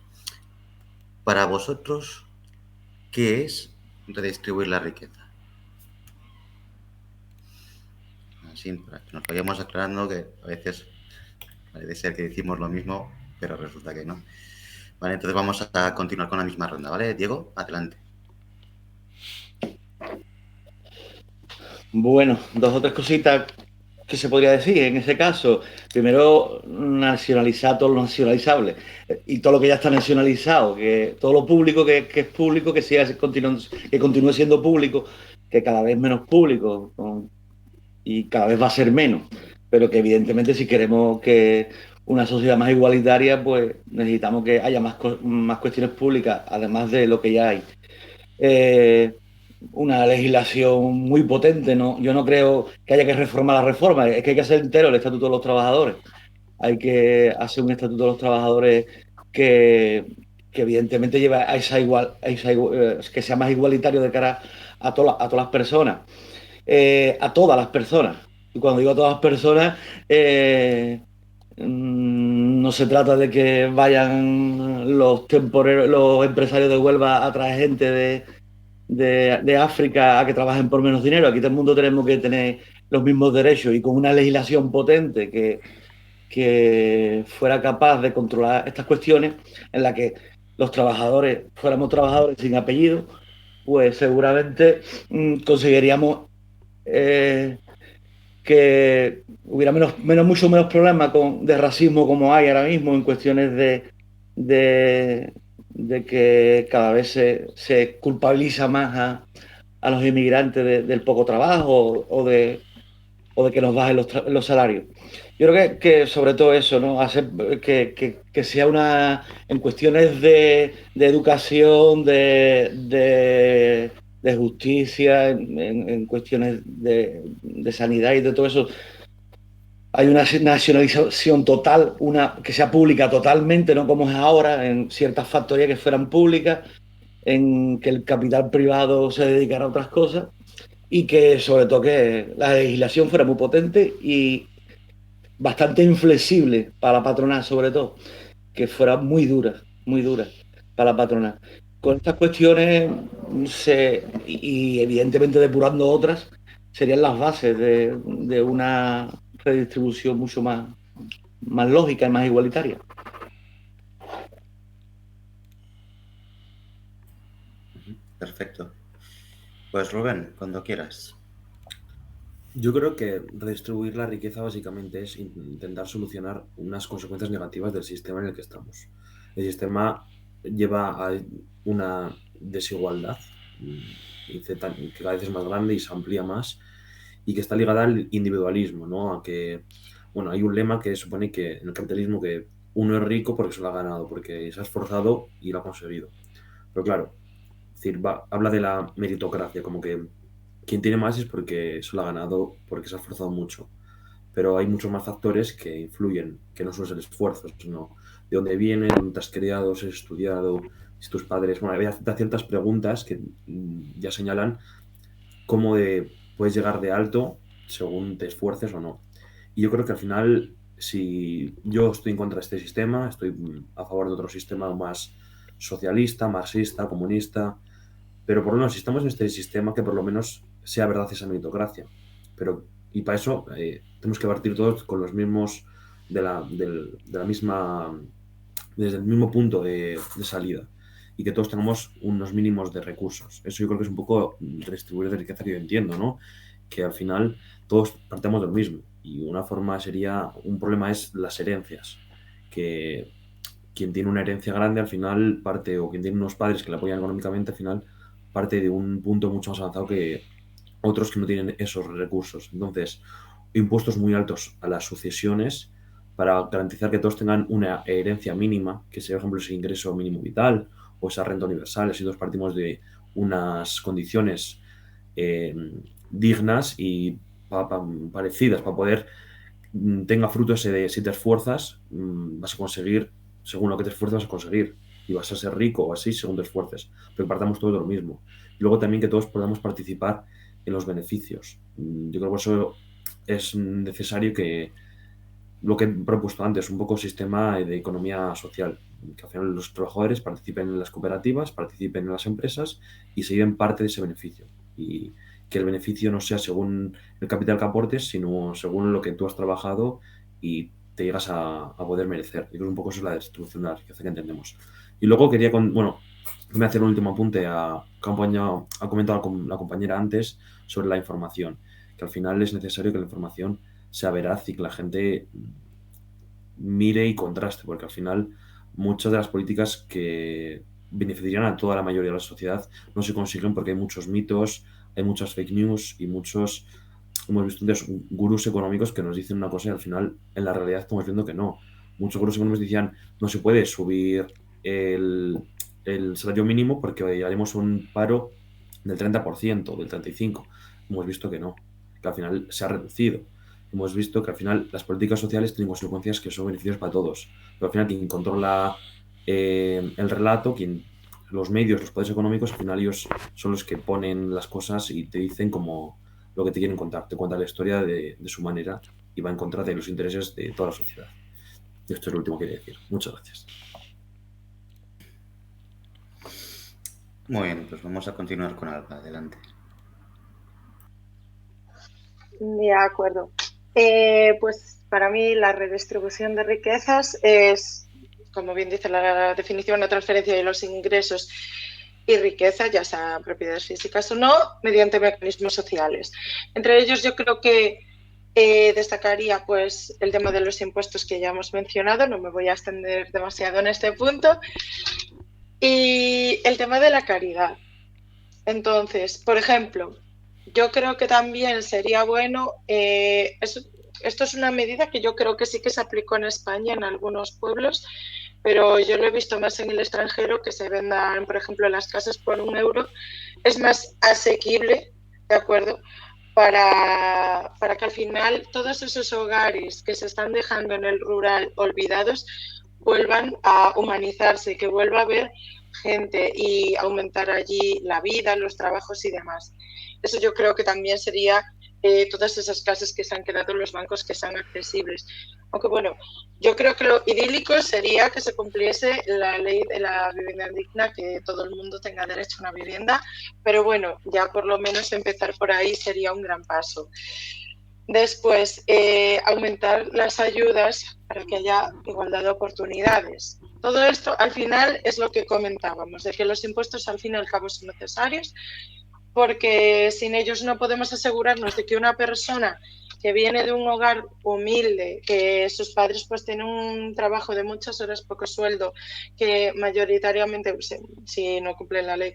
Para vosotros, ¿qué es redistribuir la riqueza? Así, para que nos vayamos aclarando, que a veces parece ser que decimos lo mismo, pero resulta que no. Vale, entonces vamos a continuar con la misma ronda, ¿vale? Diego, adelante. Bueno, dos o tres cositas que se podría decir en ese caso. Primero, nacionalizar todo lo nacionalizable y todo lo que ya está nacionalizado, que todo lo público que es público, que continúe siendo público, que cada vez menos público y cada vez va a ser menos. Pero que evidentemente si queremos que una sociedad más igualitaria, pues necesitamos que haya más cuestiones públicas, además de lo que ya hay. Una legislación muy potente, ¿no? Yo no creo que haya que reformar la reforma, es que hay que hacer entero el Estatuto de los Trabajadores. Hay que hacer un Estatuto de los Trabajadores que que evidentemente lleva a que sea más igualitario de cara a todas las personas. A todas las personas. Y cuando digo a todas las personas, no se trata de que vayan los empresarios de Huelva a traer gente de África a que trabajen por menos dinero. Aquí todo el mundo tenemos que tener los mismos derechos y con una legislación potente que fuera capaz de controlar estas cuestiones, en la que los trabajadores fuéramos trabajadores sin apellido, pues seguramente conseguiríamos que hubiera mucho menos problemas de racismo como hay ahora mismo en cuestiones de que cada vez se culpabiliza más a los inmigrantes del poco trabajo o de que nos bajen los salarios. Yo creo que sobre todo eso, ¿no? Hacer que sea en cuestiones de educación, de justicia, en cuestiones de sanidad y de todo eso, hay una nacionalización total, que sea pública totalmente, no como es ahora, en ciertas factorías que fueran públicas, en que el capital privado se dedicara a otras cosas y que sobre todo que la legislación fuera muy potente y bastante inflexible para la patronal, sobre todo, que fuera muy dura para la patronal. Con estas cuestiones y evidentemente depurando otras, serían las bases de una redistribución mucho más lógica y más igualitaria. Perfecto. Pues Rubén, cuando quieras. Yo creo que redistribuir la riqueza básicamente es intentar solucionar unas consecuencias negativas del sistema en el que estamos. El sistema lleva a una desigualdad que cada vez es más grande y se amplía más y que está ligada al individualismo, ¿no? A que, bueno, hay un lema que supone que en el capitalismo que uno es rico porque se lo ha ganado, porque se ha esforzado y lo ha conseguido. Pero claro, es decir, habla de la meritocracia, como que quien tiene más es porque se lo ha ganado, porque se ha esforzado mucho. Pero hay muchos más factores que influyen, que no solo es el esfuerzo, sino de dónde vienes, dónde te has criado, si has estudiado, si tus padres... Bueno, hay ciertas preguntas que ya señalan cómo puedes llegar de alto según te esfuerces o no. Y yo creo que al final, si yo estoy en contra de este sistema, estoy a favor de otro sistema más socialista, marxista, comunista, pero por lo menos si estamos en este sistema, que por lo menos sea verdad esa meritocracia. Y para eso tenemos que partir todos con los mismos, de la misma, desde el mismo punto de salida. Y que todos tengamos unos mínimos de recursos. Eso yo creo que es un poco redistribuir de riqueza que yo entiendo, ¿no? Que al final todos partamos del mismo. Y una forma un problema es las herencias. Que quien tiene una herencia grande al final parte, o quien tiene unos padres que le apoyan económicamente, al final parte de un punto mucho más avanzado que otros que no tienen esos recursos. Entonces, impuestos muy altos a las sucesiones para garantizar que todos tengan una herencia mínima, que sea, por ejemplo, ese ingreso mínimo vital o esa renta universal, si todos partimos de unas condiciones dignas y parecidas para poder tenga fruto ese de si te esfuerzas, vas a conseguir, según lo que te esfuerzas, vas a conseguir. Y vas a ser rico o así según te esfuerces. Pero partamos todos de lo mismo. Y luego también que todos podamos participar en los beneficios. Yo creo que eso es necesario que lo que he propuesto antes, un poco sistema de economía social, que al final los trabajadores participen en las cooperativas, participen en las empresas y se lleven parte de ese beneficio. Y que el beneficio no sea según el capital que aportes, sino según lo que tú has trabajado y te llegas a poder merecer. Yo creo que un poco eso es la distribución de la riqueza que entendemos. Y luego quería, voy a hacer un último apunte ha comentado la compañera antes sobre la información, que al final es necesario que la información sea veraz y que la gente mire y contraste, porque al final muchas de las políticas que beneficiarían a toda la mayoría de la sociedad no se consiguen porque hay muchos mitos, hay muchas fake news y muchos, hemos visto antes, gurús económicos que nos dicen una cosa y al final en la realidad estamos viendo que no. Muchos gurús económicos decían no se puede subir el salario mínimo porque haremos un paro del 30%, del 35%. Hemos visto que no, que al final se ha reducido. Hemos visto que al final las políticas sociales tienen consecuencias que son beneficios para todos. Pero al final quien controla el relato, los medios, los poderes económicos, al final ellos son los que ponen las cosas y te dicen como lo que te quieren contar. Te cuentan la historia de su manera y va en contra de los intereses de toda la sociedad. Y esto es lo último que quería decir. Muchas gracias. Muy bien, pues vamos a continuar con Alba. Adelante. De acuerdo. Pues para mí la redistribución de riquezas es, como bien dice la definición, la transferencia de los ingresos y riqueza, ya sean propiedades físicas o no, mediante mecanismos sociales. Entre ellos yo creo que destacaría pues el tema de los impuestos que ya hemos mencionado, no me voy a extender demasiado en este punto, y el tema de la caridad. Entonces, por ejemplo, yo creo que también sería bueno, esto es una medida que yo creo que sí que se aplicó en España, en algunos pueblos, pero yo lo he visto más en el extranjero, que se vendan, por ejemplo, las casas por 1 euro. Es más asequible, ¿de acuerdo? Para que al final todos esos hogares que se están dejando en el rural olvidados vuelvan a humanizarse, que vuelva a haber gente y aumentar allí la vida, los trabajos y demás. Eso yo creo que también sería todas esas casas que se han quedado en los bancos que sean accesibles. Aunque bueno, yo creo que lo idílico sería que se cumpliese la ley de la vivienda digna, que todo el mundo tenga derecho a una vivienda, pero bueno, ya por lo menos empezar por ahí sería un gran paso. Después, aumentar las ayudas para que haya igualdad de oportunidades. Todo esto al final es lo que comentábamos, de que los impuestos al fin y al cabo son necesarios, porque sin ellos no podemos asegurarnos de que una persona que viene de un hogar humilde, que sus padres pues tienen un trabajo de muchas horas, poco sueldo, que mayoritariamente, si no cumplen la ley,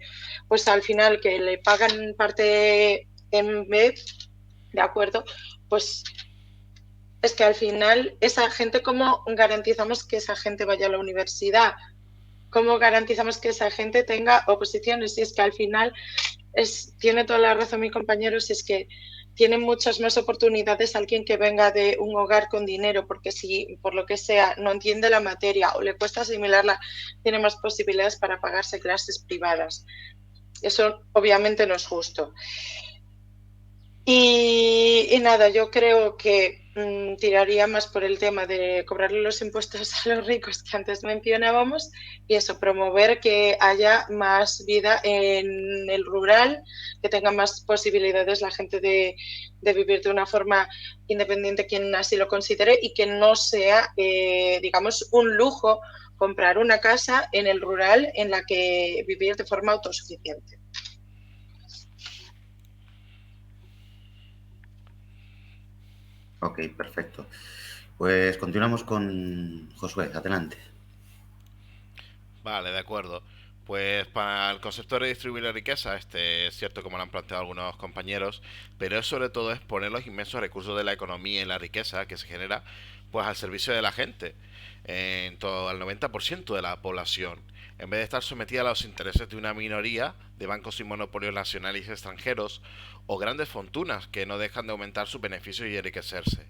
pues al final que le pagan parte en vez, ¿de acuerdo? Pues es que al final esa gente, ¿cómo garantizamos que esa gente vaya a la universidad? ¿Cómo garantizamos que esa gente tenga oposiciones? Si es que al final tiene toda la razón mi compañero, si es que tiene muchas más oportunidades alguien que venga de un hogar con dinero, porque si por lo que sea no entiende la materia o le cuesta asimilarla, tiene más posibilidades para pagarse clases privadas. Eso obviamente no es justo. Y nada, yo creo que tiraría más por el tema de cobrarle los impuestos a los ricos que antes mencionábamos y eso, promover que haya más vida en el rural, que tenga más posibilidades la gente de vivir de una forma independiente quien así lo considere y que no sea, digamos, un lujo comprar una casa en el rural en la que vivir de forma autosuficiente. Ok, perfecto. Pues continuamos con Josué, adelante. Vale, de acuerdo. Pues para el concepto de redistribuir la riqueza, es cierto como lo han planteado algunos compañeros, pero sobre todo es poner los inmensos recursos de la economía y la riqueza que se genera pues al servicio de la gente, en todo al 90% de la población, en vez de estar sometida a los intereses de una minoría de bancos y monopolios nacionales y extranjeros o grandes fortunas que no dejan de aumentar sus beneficios y enriquecerse.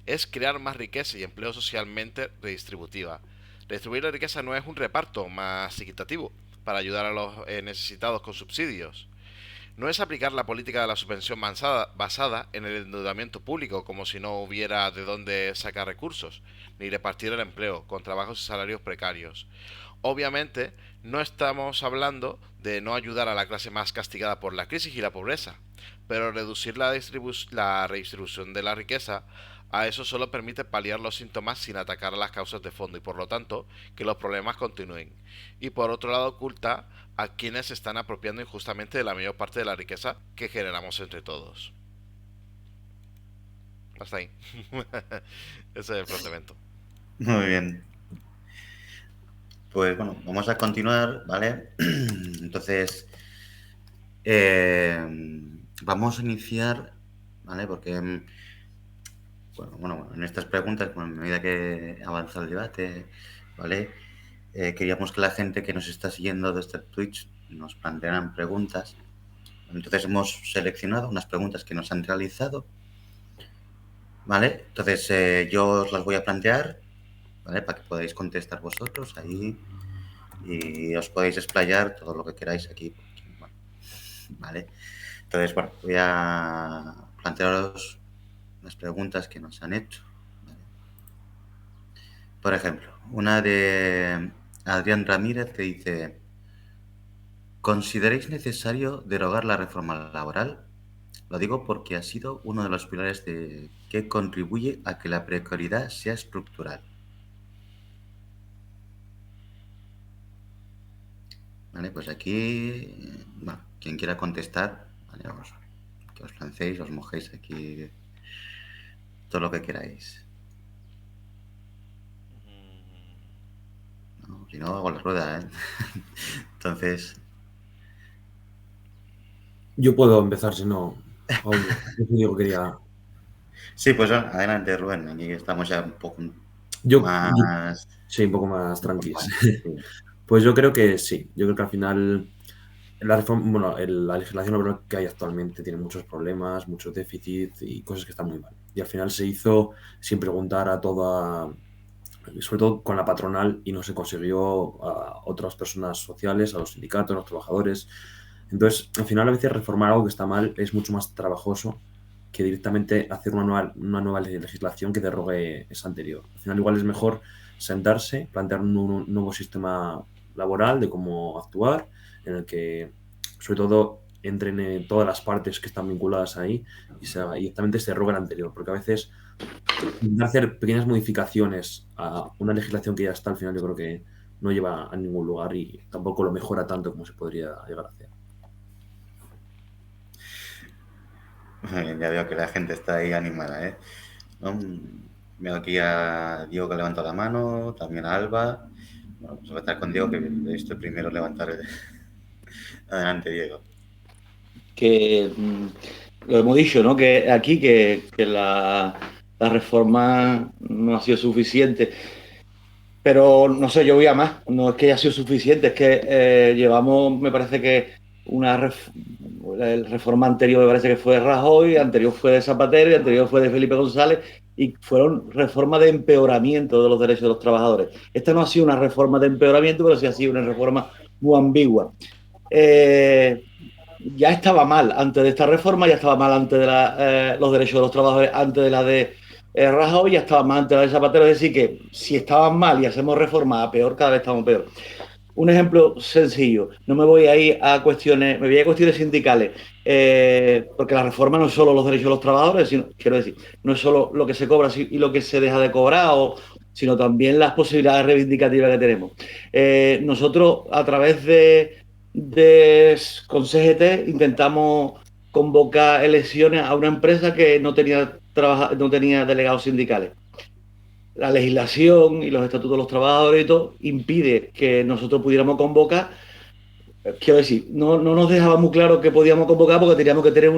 Es crear más riqueza y empleo socialmente redistributiva. Redistribuir la riqueza no es un reparto más equitativo para ayudar a los necesitados con subsidios. No es aplicar la política de la subvención basada en el endeudamiento público como si no hubiera de dónde sacar recursos, ni repartir el empleo con trabajos y salarios precarios. Obviamente, no estamos hablando de no ayudar a la clase más castigada por la crisis y la pobreza, pero reducir la redistribución de la riqueza a eso solo permite paliar los síntomas sin atacar a las causas de fondo y por lo tanto que los problemas continúen. Y por otro lado oculta a quienes se están apropiando injustamente de la mayor parte de la riqueza que generamos entre todos. Hasta ahí. Ese es el planteamiento. Muy bien. Pues bueno, vamos a continuar, ¿vale? Entonces, vamos a iniciar, ¿vale? Porque, bueno, en estas preguntas, a medida que avanza el debate, ¿vale? Queríamos que la gente que nos está siguiendo desde Twitch nos plantearan preguntas. Entonces hemos seleccionado unas preguntas que nos han realizado, ¿vale? Entonces yo os las voy a plantear, ¿vale? Para que podáis contestar vosotros ahí y os podéis explayar todo lo que queráis aquí. Bueno, ¿vale? Entonces, bueno, voy a plantearos las preguntas que nos han hecho. ¿Vale? Por ejemplo, una de Adrián Ramírez que dice: ¿consideráis necesario derogar la reforma laboral? Lo digo porque ha sido uno de los pilares que contribuye a que la precariedad sea estructural. Vale, pues aquí, bueno, quien quiera contestar, vale, que os lancéis, os mojéis aquí todo lo que queráis. No, si no, hago la rueda, ¿eh? Entonces... Yo puedo empezar, si no, aún digo que quería... Sí, pues adelante, Rubén, aquí estamos ya un poco Yo, más... sí, un poco más tranquilos. Sí. Pues yo creo que sí, yo creo que al final la reforma, bueno, la legislación laboral que hay actualmente tiene muchos problemas, muchos déficits y cosas que están muy mal. Y al final se hizo sin preguntar a toda, sobre todo con la patronal, y no se consiguió a otras personas sociales, a los sindicatos, a los trabajadores. Entonces, al final a veces reformar algo que está mal es mucho más trabajoso que directamente hacer una nueva legislación que derogue esa anterior. Al final igual es mejor sentarse, plantear un nuevo sistema laboral de cómo actuar, en el que sobre todo entren todas las partes que están vinculadas ahí y directamente se derogue el anterior, porque a veces hacer pequeñas modificaciones a una legislación que ya está al final yo creo que no lleva a ningún lugar y tampoco lo mejora tanto como se podría llegar a hacer. Ya veo que la gente está ahí animada, ¿eh? ¿No? Veo aquí a Diego que levanta la mano, también a Alba. Bueno, vamos a empezar con Diego, que he visto primero levantar el... Adelante, Diego. Que lo hemos dicho, ¿no? Que aquí que la reforma no ha sido suficiente. Pero no sé, yo voy a más. No es que haya sido suficiente, es que llevamos, me parece que la reforma anterior me parece que fue de Rajoy, anterior fue de Zapatero y anterior fue de Felipe González, y fueron reformas de empeoramiento de los derechos de los trabajadores. Esta no ha sido una reforma de empeoramiento, pero sí ha sido una reforma muy ambigua. Ya estaba mal antes de esta reforma, ya estaba mal antes de los derechos de los trabajadores, antes de la de Rajoy, ya estaba mal antes de la de Zapatero. Es decir, que si estaban mal y hacemos reforma a peor, cada vez estamos peor. Un ejemplo sencillo, no me voy a ir a cuestiones, me voy a cuestiones sindicales, porque la reforma no es solo los derechos de los trabajadores, sino, quiero decir, no es solo lo que se cobra y lo que se deja de cobrar, sino también las posibilidades reivindicativas que tenemos. Nosotros, a través con CGT, intentamos convocar elecciones a una empresa que no tenía delegados sindicales. La legislación y los estatutos de los trabajadores y todo impide que nosotros pudiéramos convocar. Quiero decir, no nos dejaba muy claro que podíamos convocar porque teníamos que tener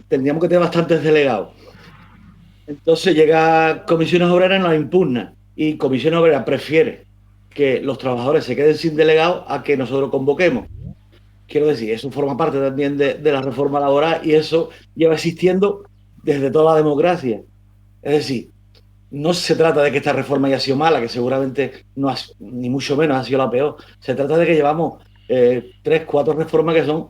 tendríamos que tener bastantes delegados. Entonces llega Comisiones Obreras y nos impugna, y Comisiones Obreras prefiere que los trabajadores se queden sin delegados a que nosotros convoquemos. Quiero decir, eso forma parte también de la reforma laboral, y eso lleva existiendo desde toda la democracia. Es decir, no se trata de que esta reforma haya sido mala, que seguramente no ni mucho menos ha sido la peor. Se trata de que llevamos 3, 4 reformas que son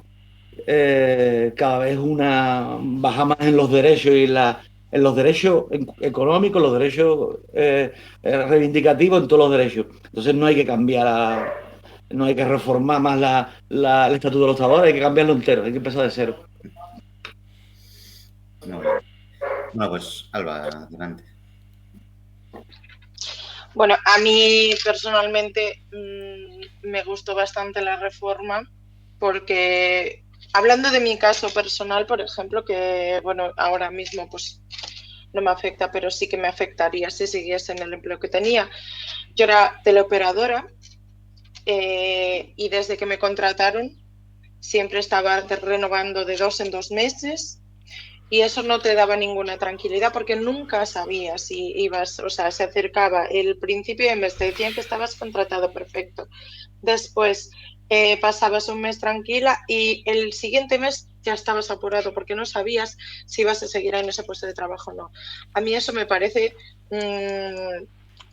cada vez una baja más en los derechos en los derechos económicos, los derechos reivindicativos, en todos los derechos. Entonces no hay que cambiar, no hay que reformar más el estatuto de los trabajadores, hay que cambiarlo entero, hay que empezar de cero. Bueno, pues Alba, adelante. Bueno, a mí personalmente me gustó bastante la reforma porque, hablando de mi caso personal, por ejemplo, que bueno, ahora mismo pues no me afecta, pero sí que me afectaría si siguiese en el empleo que tenía. Yo era teleoperadora y desde que me contrataron siempre estaba renovando de 2 en 2 meses. Y eso no te daba ninguna tranquilidad porque nunca sabías si ibas, o sea, se acercaba el principio y te decían que estabas contratado perfecto. Después pasabas un mes tranquila y el siguiente mes ya estabas apurado porque no sabías si ibas a seguir en ese puesto de trabajo o no. A mí eso me parece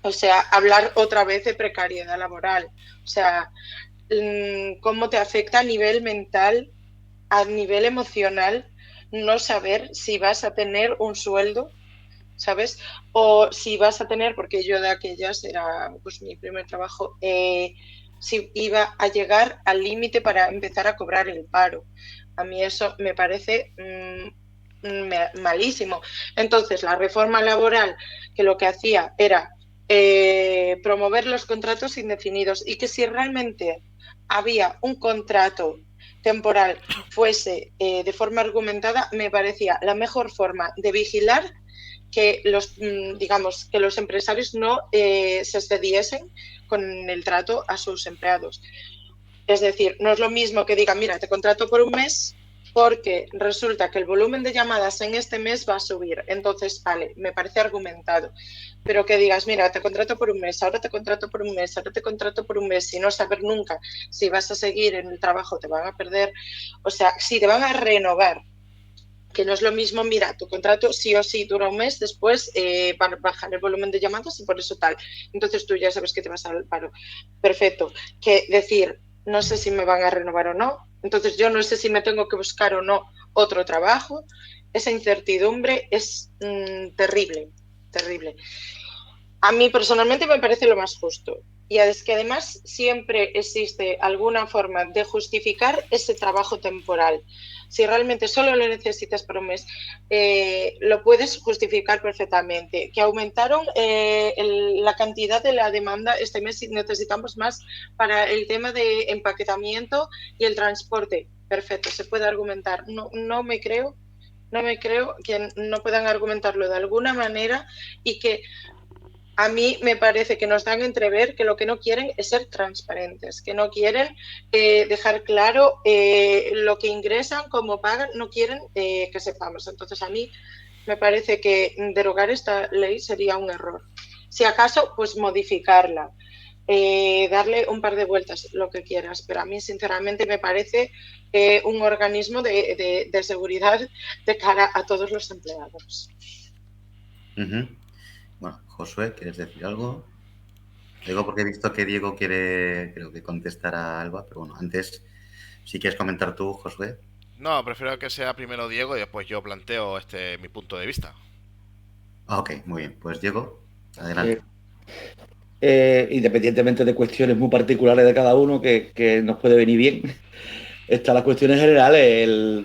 O sea, hablar otra vez de precariedad laboral. O sea, cómo te afecta a nivel mental, a nivel emocional, no saber si vas a tener un sueldo, ¿sabes? O si vas a tener, porque yo de aquellas era pues mi primer trabajo, si iba a llegar al límite para empezar a cobrar el paro. A mí eso me parece malísimo. Entonces, la reforma laboral, que lo que hacía era promover los contratos indefinidos, y que si realmente había un contrato temporal fuese de forma argumentada, me parecía la mejor forma de vigilar que digamos, que los empresarios no se excediesen con el trato a sus empleados. Es decir, no es lo mismo que digan, mira, te contrato por un mes porque resulta que el volumen de llamadas en este mes va a subir. Entonces, vale, me parece argumentado. Pero que digas, mira, te contrato por un mes, ahora te contrato por un mes, ahora te contrato por un mes, y no saber nunca si vas a seguir en el trabajo, te van a perder. O sea, si te van a renovar, que no es lo mismo, mira, tu contrato sí o sí dura un mes, después van a bajar el volumen de llamadas y por eso tal. Entonces tú ya sabes que te vas al paro. Perfecto. Que decir, no sé si me van a renovar o no, entonces yo no sé si me tengo que buscar o no otro trabajo. Esa incertidumbre es terrible, terrible. A mí personalmente me parece lo más justo. Y es que además siempre existe alguna forma de justificar ese trabajo temporal. Si realmente solo lo necesitas por un mes, lo puedes justificar perfectamente. Que aumentaron la cantidad de la demanda este mes y necesitamos más para el tema de empaquetamiento y el transporte. Perfecto, se puede argumentar. No me creo que no puedan argumentarlo de alguna manera, y que a mí me parece que nos dan a entrever que lo que no quieren es ser transparentes, que no quieren dejar claro lo que ingresan, cómo pagan, no quieren que sepamos. Entonces a mí me parece que derogar esta ley sería un error. Si acaso, pues modificarla, darle un par de vueltas, lo que quieras, pero a mí sinceramente me parece un organismo de seguridad de cara a todos los empleados. Bueno, Josué, ¿quieres decir algo? Digo porque he visto que Diego quiere, creo que contestar a Alba, pero bueno, antes, si quieres comentar tú, Josué. No, prefiero que sea primero Diego y después yo planteo mi punto de vista. Ok, muy bien. Pues Diego, adelante. Independientemente de cuestiones muy particulares de cada uno que nos puede venir bien, están las cuestiones generales.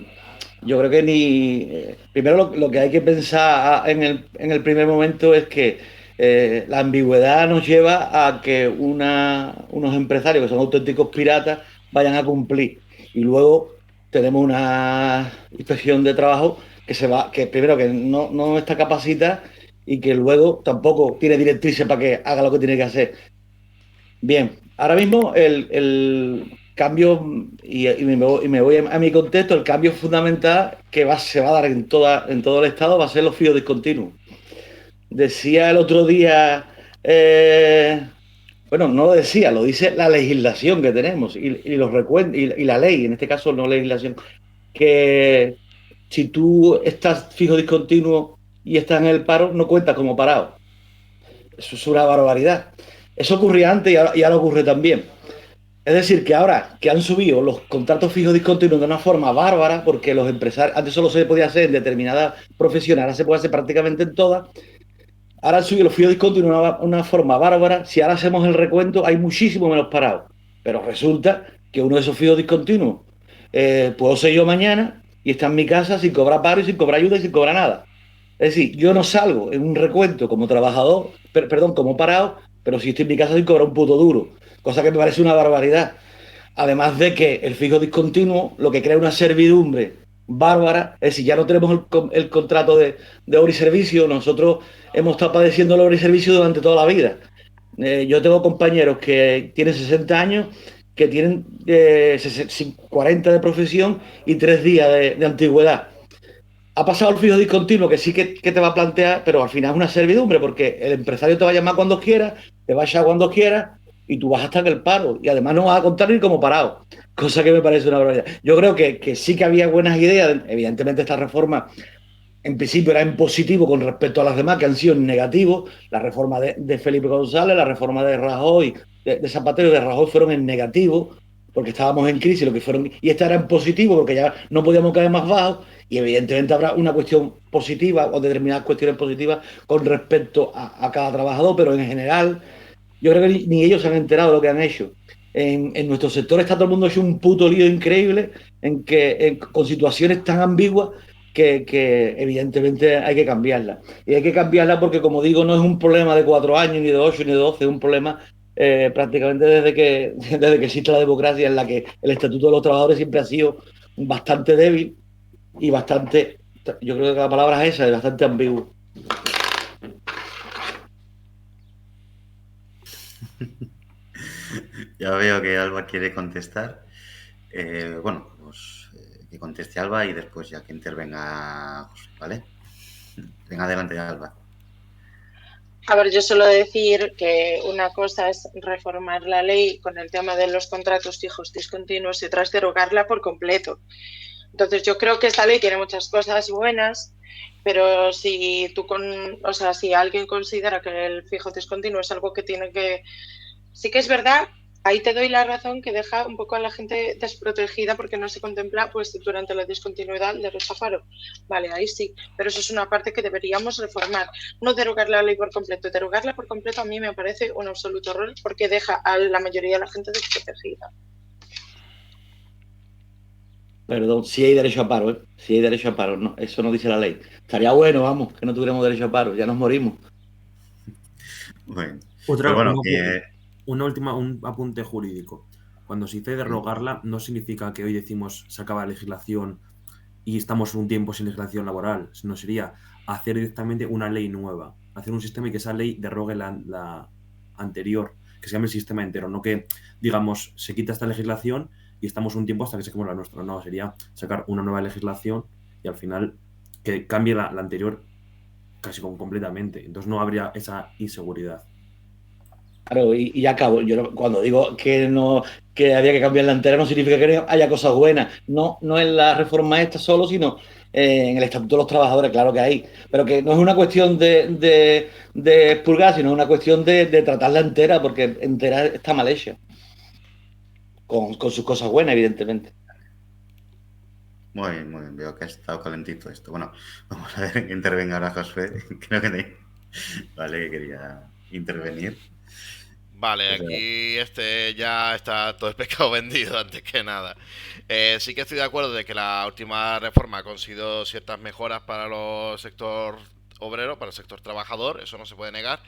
Yo creo que primero lo que hay que pensar en el primer momento es que la ambigüedad nos lleva a que unos empresarios que son auténticos piratas vayan a cumplir. Y luego tenemos una inspección de trabajo que primero que no está capacitada y que luego tampoco tiene directrices para que haga lo que tiene que hacer. Bien, ahora mismo el cambio, y me voy a mi contexto, el cambio fundamental que se va a dar en todo el Estado va a ser los fijos discontinuos. Decía el otro día, bueno, no lo decía, lo dice la legislación que tenemos y la ley, en este caso no legislación, que si tú estás fijo discontinuo y estás en el paro, no cuentas como parado. Eso es una barbaridad. Eso ocurría antes y ahora ocurre también. Es decir, que ahora que han subido los contratos fijos discontinuos de una forma bárbara, porque los empresarios, antes solo se podía hacer en determinadas profesiones, ahora se puede hacer prácticamente en todas, ahora han subido los fijos discontinuos de una forma bárbara. Si ahora hacemos el recuento, hay muchísimo menos parados. Pero resulta que uno de esos fijos discontinuos puedo ser yo mañana y está en mi casa sin cobrar paro y sin cobrar ayuda y sin cobrar nada. Es decir, yo no salgo en un recuento como trabajador, perdón, como parado, pero si estoy en mi casa sin cobrar un puto duro, cosa que me parece una barbaridad. Además de que el fijo discontinuo lo que crea una servidumbre bárbara, es decir, ya no tenemos el contrato de obra y servicio, nosotros hemos estado padeciendo el obra y servicio durante toda la vida. Yo tengo compañeros que tienen 60 años, que tienen 40 de profesión y 3 días de antigüedad. Ha pasado el fijo discontinuo, que sí que te va a plantear, pero al final es una servidumbre, porque el empresario te va a llamar cuando quiera, te va a echar cuando quiera, y tú vas a estar en el paro, y además no vas a contar ni como parado, cosa que me parece una barbaridad. Yo creo que sí que había buenas ideas. Evidentemente esta reforma en principio era en positivo con respecto a las demás que han sido en negativo. La reforma de Felipe González, la reforma de Rajoy, de Zapatero y de Rajoy fueron en negativo porque estábamos en crisis, lo que fueron, y esta era en positivo porque ya no podíamos caer más bajo, y evidentemente habrá una cuestión positiva o determinadas cuestiones positivas con respecto a cada trabajador, pero en general yo creo que ni ellos se han enterado de lo que han hecho. En nuestro sector está todo el mundo hecho un puto lío increíble con situaciones tan ambiguas que evidentemente hay que cambiarla. Y hay que cambiarla porque, como digo, no es un problema de 4 años, ni de 8, ni de 12, es un problema prácticamente desde que existe la democracia, en la que el Estatuto de los Trabajadores siempre ha sido bastante débil y bastante, yo creo que la palabra es esa, es bastante ambiguo. Ya veo que Alba quiere contestar. Bueno, pues que conteste Alba y después ya que intervenga José, ¿vale? Venga, adelante, Alba. A ver, yo suelo decir que una cosa es reformar la ley con el tema de los contratos fijos discontinuos y otra es derogarla por completo. Entonces, yo creo que esta ley tiene muchas cosas buenas, pero si si alguien considera que el fijo discontinuo es algo que tiene que... Sí que es verdad, ahí te doy la razón, que deja un poco a la gente desprotegida porque no se contempla pues durante la discontinuidad el derecho a paro. Vale, ahí sí, pero eso es una parte que deberíamos reformar. No derogar la ley por completo. Derogarla por completo a mí me parece un absoluto error porque deja a la mayoría de la gente desprotegida. Perdón, sí hay derecho a paro, ¿eh? Sí hay derecho a paro, no, eso no dice la ley. Estaría bueno, vamos, que no tuviéramos derecho a paro, ya nos morimos. Bueno, Otra, pues bueno, un apunte jurídico. Cuando se dice derogarla, no significa que hoy decimos se acaba la legislación y estamos un tiempo sin legislación laboral, sino sería hacer directamente una ley nueva, hacer un sistema y que esa ley derogue la anterior, que se llame el sistema entero, no que, digamos, se quita esta legislación y estamos un tiempo hasta que saquemos la nuestra. No, sería sacar una nueva legislación y al final que cambie la anterior casi completamente. Entonces no habría esa inseguridad. Claro, y ya acabo. Yo cuando digo que había que cambiar la entera, no significa que no haya cosas buenas. No, no en la reforma esta solo, sino en el Estatuto de los Trabajadores, claro que hay. Pero que no es una cuestión de expurgar, sino una cuestión de tratarla entera, porque entera está mal hecha. Con sus cosas buenas, evidentemente. muy bien, veo que ha estado calentito esto. Bueno, vamos a ver que intervenga ahora José. Creo que vale, que quería intervenir. Vale, aquí ya está todo el pescado vendido antes que nada. Sí que estoy de acuerdo de que la última reforma ha conseguido ciertas mejoras para el sector obrero, para el sector trabajador, eso no se puede negar,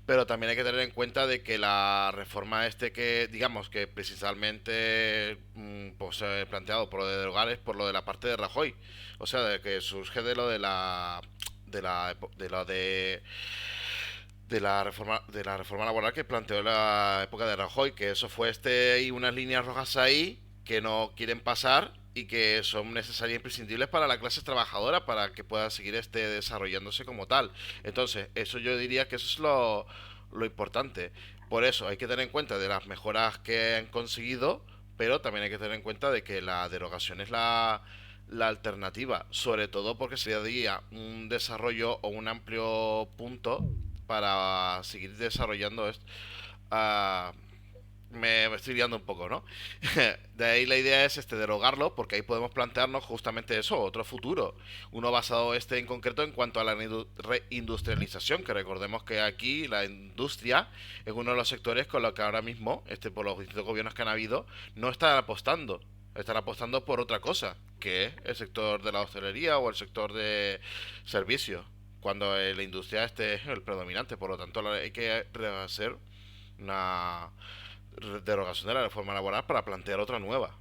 pero también hay que tener en cuenta de que la reforma que digamos que precisamente pues planteado por lo de derogar es por lo de la parte de Rajoy, o sea, de que surge de lo de de la reforma laboral que planteó en la época de Rajoy, que eso fue y unas líneas rojas ahí que no quieren pasar y que son necesarias e imprescindibles para la clase trabajadora para que pueda seguir desarrollándose como tal. Entonces, eso yo diría que eso es lo importante. Por eso hay que tener en cuenta de las mejoras que han conseguido, pero también hay que tener en cuenta de que la derogación es la alternativa, sobre todo porque sería un desarrollo o un amplio punto para seguir desarrollando esto. Uh, me estoy liando un poco, ¿no? De ahí la idea es derogarlo, porque ahí podemos plantearnos justamente eso, otro futuro. Uno basado en concreto en cuanto a la reindustrialización, que recordemos que aquí la industria es uno de los sectores con los que ahora mismo, por los distintos gobiernos que han habido, no están apostando. Están apostando por otra cosa, que es el sector de la hostelería o el sector de servicios, cuando la industria es el predominante. Por lo tanto, hay que hacer una derogación de la reforma laboral para plantear otra nueva.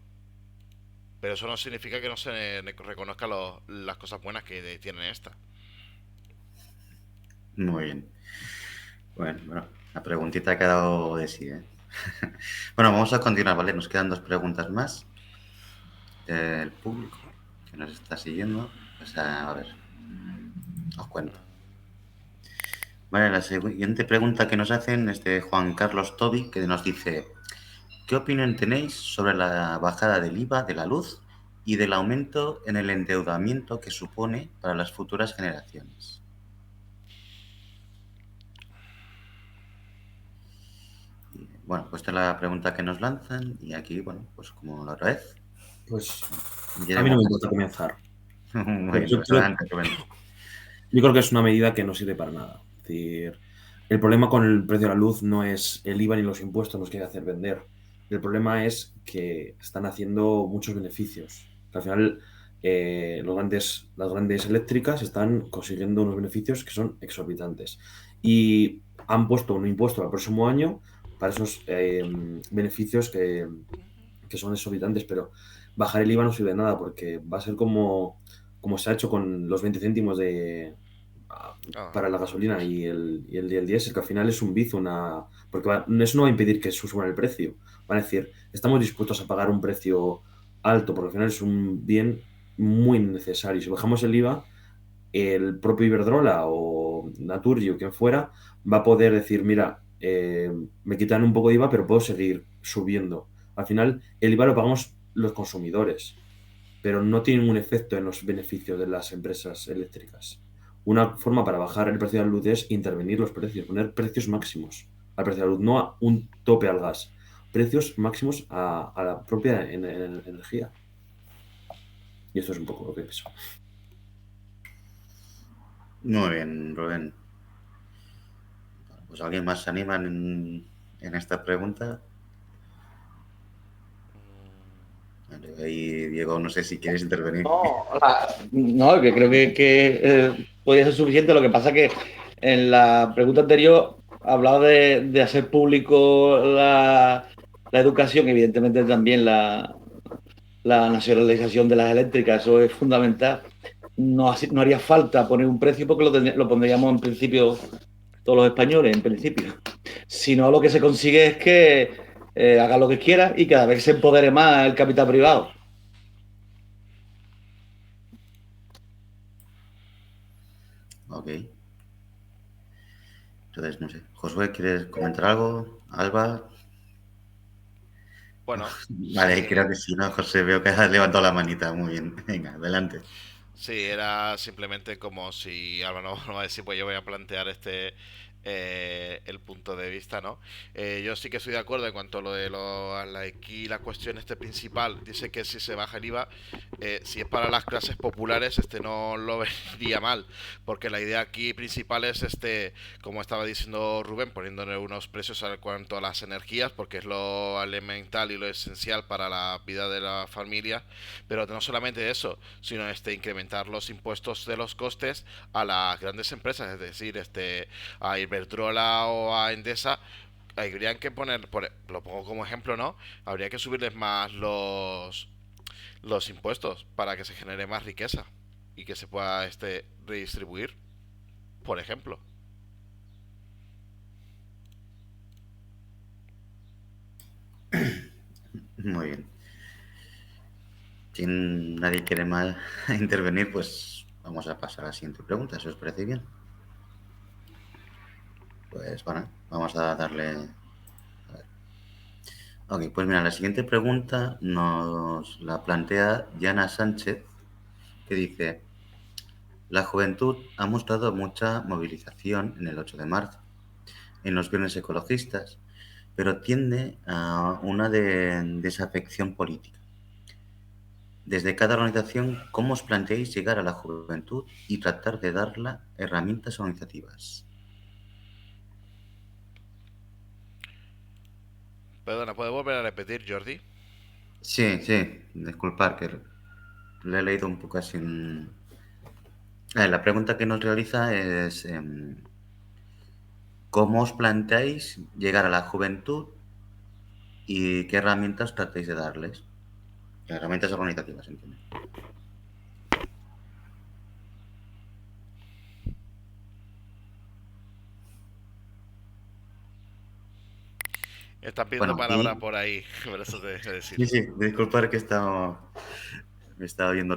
Pero eso no significa que no se reconozca las cosas buenas que tiene esta. Muy bien. Bueno, la preguntita ha quedado de sí, ¿eh? Bueno, vamos a continuar, ¿vale? Nos quedan 2 preguntas más del público que nos está siguiendo. Pues a ver, os cuento. Vale, la siguiente pregunta que nos hacen es de Juan Carlos Tobi, que nos dice: ¿qué opinión tenéis sobre la bajada del IVA de la luz y del aumento en el endeudamiento que supone para las futuras generaciones. Y, bueno, pues esta es la pregunta que nos lanzan y aquí, bueno, pues como la otra vez. Pues a mí no me importa comenzar. Muy bien, Yo pues creo, adelante, Rubén. yo creo que es una medida que no sirve para nada. Es decir, el problema con el precio de la luz no es el IVA ni los impuestos nos quiere hacer vender. El problema es que están haciendo muchos beneficios. Que al final, las grandes eléctricas están consiguiendo unos beneficios que son exorbitantes. Y han puesto un impuesto al próximo año para esos beneficios que son exorbitantes, pero bajar el IVA no sirve de nada porque va a ser como se ha hecho con los 20 céntimos para la gasolina y el diésel, que al final es un bizo, porque eso no va a impedir que suba el precio. Van a decir, estamos dispuestos a pagar un precio alto, porque al final es un bien muy necesario. Si bajamos el IVA, el propio Iberdrola o Naturgy o quien fuera va a poder decir, mira, me quitan un poco de IVA, pero puedo seguir subiendo. Al final, el IVA lo pagamos los consumidores, pero no tiene ningún efecto en los beneficios de las empresas eléctricas. Una forma para bajar el precio de la luz es intervenir los precios, poner precios máximos al precio de la luz, no a un tope al gas, precios máximos a la propia energía. Y esto es un poco lo que pienso. Muy bien, Rubén. Pues ¿alguien más se anima en esta pregunta? Vale, ahí, Diego, no sé si quieres intervenir. No, que creo que podría ser suficiente. Lo que pasa que en la pregunta anterior hablaba de hacer público la educación, evidentemente también la nacionalización de las eléctricas, eso es fundamental. No haría falta poner un precio porque lo pondríamos en principio todos los españoles, en principio. Si no, lo que se consigue es que haga lo que quiera y cada vez se empodere más el capital privado. Ok. Entonces, no sé. Josué, ¿quieres comentar algo? Alba. Bueno, Vale, sí. creo que sí, ¿no? José, veo que has levantado la manita. Muy bien. Venga, adelante. Sí, era simplemente como si Alba no va a decir, pues yo voy a plantear el punto de vista, ¿no? Yo sí que estoy de acuerdo en cuanto a lo de aquí la cuestión principal, dice que si se baja el IVA, si es para las clases populares, no lo vería mal, porque la idea aquí principal es como estaba diciendo Rubén, poniéndole unos precios en cuanto a las energías, porque es lo elemental y lo esencial para la vida de la familia, pero no solamente eso, sino incrementar los impuestos de los costes a las grandes empresas, es decir, a Iberdrola o a Endesa, habrían que lo pongo como ejemplo, ¿no? Habría que subirles más los impuestos para que se genere más riqueza y que se pueda redistribuir, por ejemplo. Muy bien. Si nadie quiere más intervenir, pues vamos a pasar a la siguiente pregunta, si os parece bien. Pues bueno, vamos a darle... A ver. Ok, pues mira, la siguiente pregunta nos la plantea Yana Sánchez, que dice: la juventud ha mostrado mucha movilización en el 8 de marzo, en los viernes ecologistas, pero tiende a una desafección política. Desde cada organización, ¿cómo os planteáis llegar a la juventud y tratar de darle herramientas organizativas? Perdona, ¿puedes volver a repetir, Jordi? Sí, disculpad que le he leído un poco así. La pregunta que nos realiza es: ¿cómo os planteáis llegar a la juventud y qué herramientas tratáis de darles? Herramientas organizativas, entiendo. Están pidiendo Bueno, palabra aquí... por ahí, por eso te dejé decir. Sí, disculpad que he estado viendo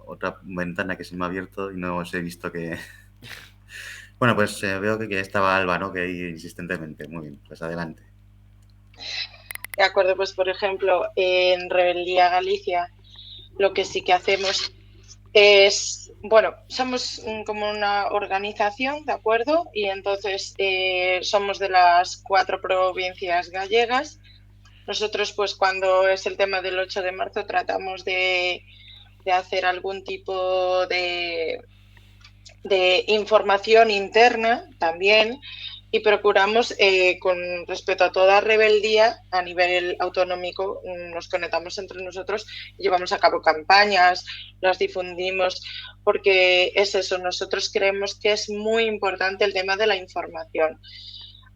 otra ventana que se me ha abierto y no os he visto que... Bueno, pues veo que estaba Alba, ¿no? Que ahí insistentemente. Muy bien, pues adelante. De acuerdo, pues por ejemplo, en Rebeldía Galicia Lo que sí que hacemos es, bueno, somos como una organización, ¿de acuerdo? Y entonces somos de las 4 provincias gallegas. Nosotros, pues cuando es el tema del 8 de marzo, tratamos de hacer algún tipo de información interna también, y procuramos, con respecto a toda rebeldía a nivel autonómico, nos conectamos entre nosotros y llevamos a cabo campañas, las difundimos, porque es eso, nosotros creemos que es muy importante el tema de la información.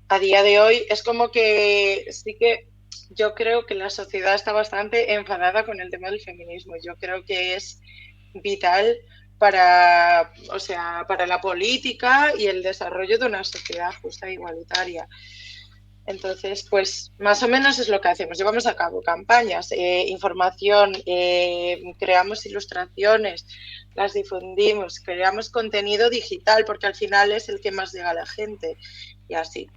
A día de hoy es como que sí que yo creo que la sociedad está bastante enfadada con el tema del feminismo. Yo creo que es vital para, o sea, para la política y el desarrollo de una sociedad justa e igualitaria. Entonces, pues más o menos es lo que hacemos. Llevamos a cabo campañas, información, creamos ilustraciones, las difundimos, creamos contenido digital, porque al final es el que más llega a la gente, y así.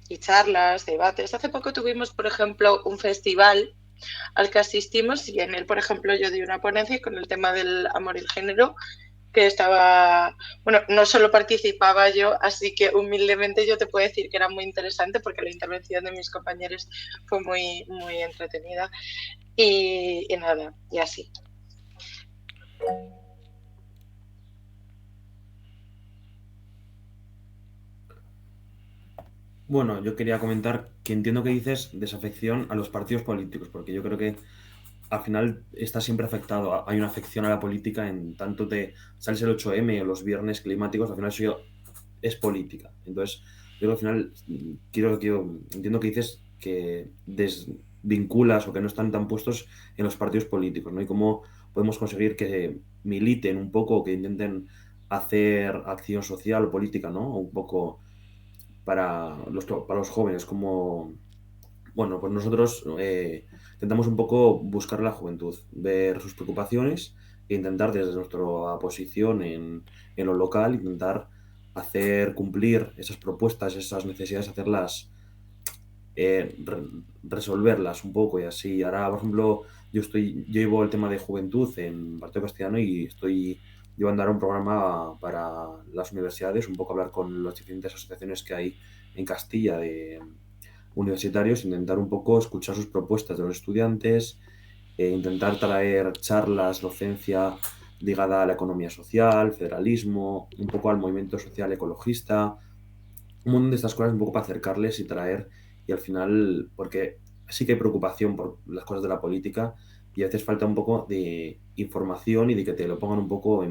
Y charlas, debates. Hace poco tuvimos, por ejemplo, un festival al que asistimos, y en él, por ejemplo, yo di una ponencia con el tema del amor y el género, que estaba, bueno, no solo participaba yo, así que humildemente yo te puedo decir que era muy interesante, porque la intervención de mis compañeros fue muy, muy entretenida, y nada, y así. Bueno, yo quería comentar que entiendo que dices desafección a los partidos políticos, porque yo creo que al final está siempre afectado. Hay una afección a la política en tanto te sales el 8M o los viernes climáticos, al final eso es política. Entonces, yo al final entiendo que dices que desvinculas o que no están tan puestos en los partidos políticos, ¿no? Y cómo podemos conseguir que militen un poco o que intenten hacer acción social o política, ¿no? Un poco para los jóvenes, como, bueno, pues nosotros intentamos un poco buscar a la juventud, ver sus preocupaciones e intentar desde nuestra posición en lo local, intentar hacer cumplir esas propuestas, esas necesidades, hacerlas, resolverlas un poco y así. Ahora, por ejemplo, yo llevo el tema de juventud en Partido Castellano y estoy llevando ahora un programa para las universidades, un poco hablar con las diferentes asociaciones que hay en Castilla de universitarios, intentar un poco escuchar sus propuestas de los estudiantes, intentar traer charlas, docencia ligada a la economía social, federalismo, un poco al movimiento social ecologista, un montón de estas cosas un poco para acercarles y traer, y al final, porque sí que hay preocupación por las cosas de la política y a veces falta un poco de información y de que te lo pongan un poco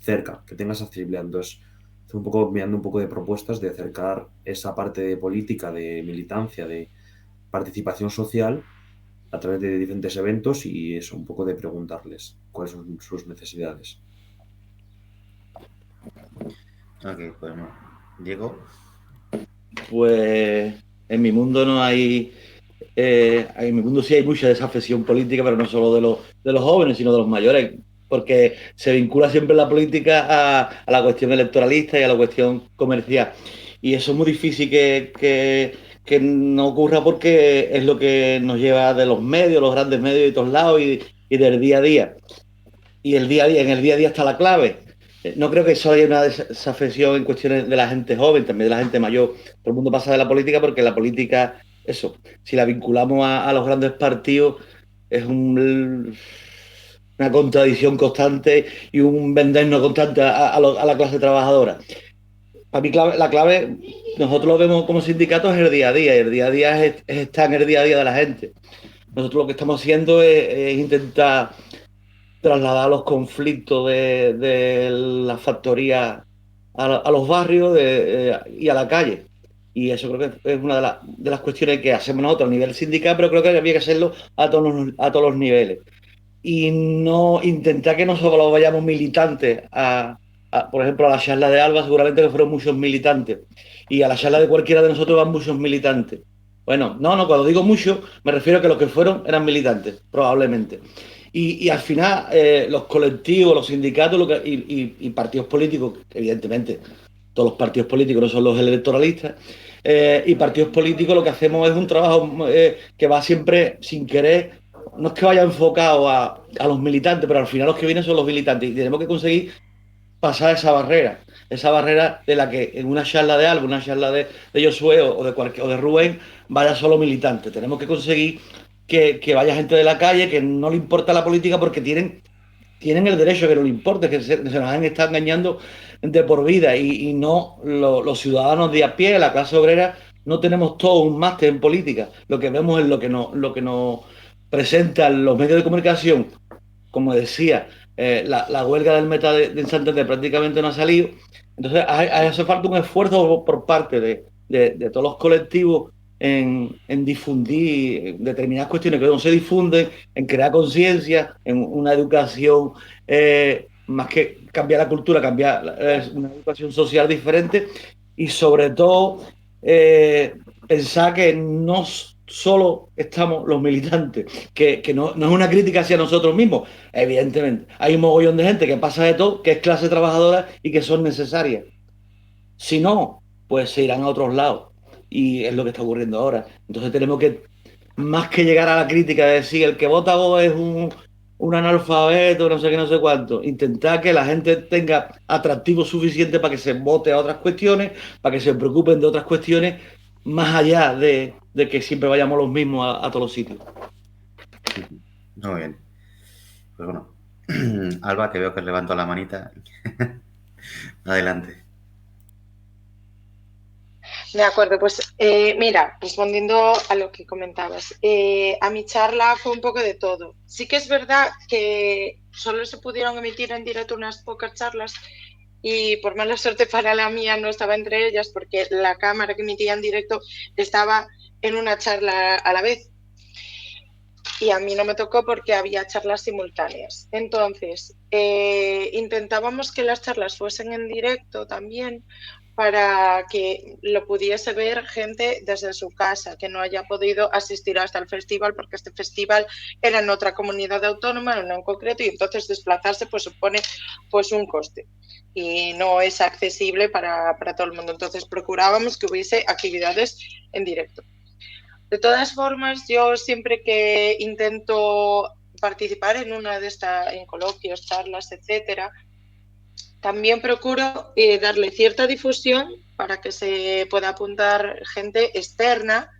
cerca, que tengas accesibilidad. Entonces, estoy un poco mirando un poco de propuestas de acercar esa parte de política, de militancia, de participación social a través de diferentes eventos y eso, un poco de preguntarles cuáles son sus necesidades. Ok, pues no. Diego. Pues en mi mundo no hay... en mi mundo sí hay mucha desafección política, pero no solo de los jóvenes, sino de los mayores, porque se vincula siempre la política a la cuestión electoralista y a la cuestión comercial. Y eso es muy difícil que no ocurra, porque es lo que nos lleva de los medios, los grandes medios de todos lados y del día a día. Y el día a día, en el día a día está la clave. No creo que solo haya una desafección en cuestiones de la gente joven, también de la gente mayor. Todo el mundo pasa de la política, porque la política, eso, si la vinculamos a los grandes partidos, es una contradicción constante y un vendernos constante a la clase trabajadora. Para mí la clave, nosotros lo vemos como sindicatos, es el día a día, y el día a día es estar en el día a día de la gente. Nosotros lo que estamos haciendo es intentar trasladar los conflictos de la factoría a los barrios y a la calle. Y eso creo que es una de las cuestiones que hacemos nosotros a nivel sindical, pero creo que había que hacerlo a todos los niveles. Y no intentar que nosotros vayamos militantes por ejemplo, a la charla de Alba, seguramente que fueron muchos militantes. Y a la charla de cualquiera de nosotros van muchos militantes. Bueno, no, cuando digo mucho, me refiero a que los que fueron eran militantes, probablemente. Y al final, los colectivos, los sindicatos y partidos políticos, evidentemente, todos los partidos políticos no son los electoralistas, y partidos políticos, lo que hacemos es un trabajo que va siempre sin querer no es que vaya enfocado a los militantes, pero al final los que vienen son los militantes y tenemos que conseguir pasar esa barrera de la que en una charla de algo, una charla de Josué o de Rubén, vaya solo militante. Tenemos que conseguir que vaya gente de la calle, que no le importa la política porque tienen el derecho a que no le importe, que se nos han estado engañando de por vida y no los ciudadanos de a pie, la clase obrera, no tenemos todo un máster en política. Lo que vemos es lo que nos presentan los medios de comunicación, como decía, la huelga del Meta de Santander prácticamente no ha salido. Entonces hace falta un esfuerzo por parte de todos los colectivos en difundir determinadas cuestiones que no se difunden, en crear conciencia, en una educación, más que cambiar la cultura, cambiar una educación social diferente y sobre todo pensar que no solo estamos los militantes, que no es una crítica hacia nosotros mismos, evidentemente. Hay un mogollón de gente que pasa de todo, que es clase trabajadora y que son necesarias. Si no, pues se irán a otros lados. Y es lo que está ocurriendo ahora. Entonces tenemos que, más que llegar a la crítica de decir el que vota vos es un analfabeto, no sé qué, no sé cuánto, intentar que la gente tenga atractivo suficiente para que se vote a otras cuestiones, para que se preocupen de otras cuestiones, más allá de que siempre vayamos los mismos a todos los sitios. Muy bien. Pues bueno, Alba, que veo que levantó la manita. Adelante. De acuerdo, pues mira, respondiendo a lo que comentabas, a mi charla fue un poco de todo. Sí que es verdad que solo se pudieron emitir en directo unas pocas charlas y por mala suerte para la mía no estaba entre ellas porque la cámara que emitía en directo estaba en una charla a la vez. Y a mí no me tocó porque había charlas simultáneas. Entonces, intentábamos que las charlas fuesen en directo también para que lo pudiese ver gente desde su casa, que no haya podido asistir hasta el festival, porque este festival era en otra comunidad autónoma, no en concreto, y entonces desplazarse pues supone pues un coste y no es accesible para todo el mundo. Entonces procurábamos que hubiese actividades en directo. De todas formas, yo siempre que intento participar en una de estas, en coloquios, charlas, etcétera, también procuro darle cierta difusión para que se pueda apuntar gente externa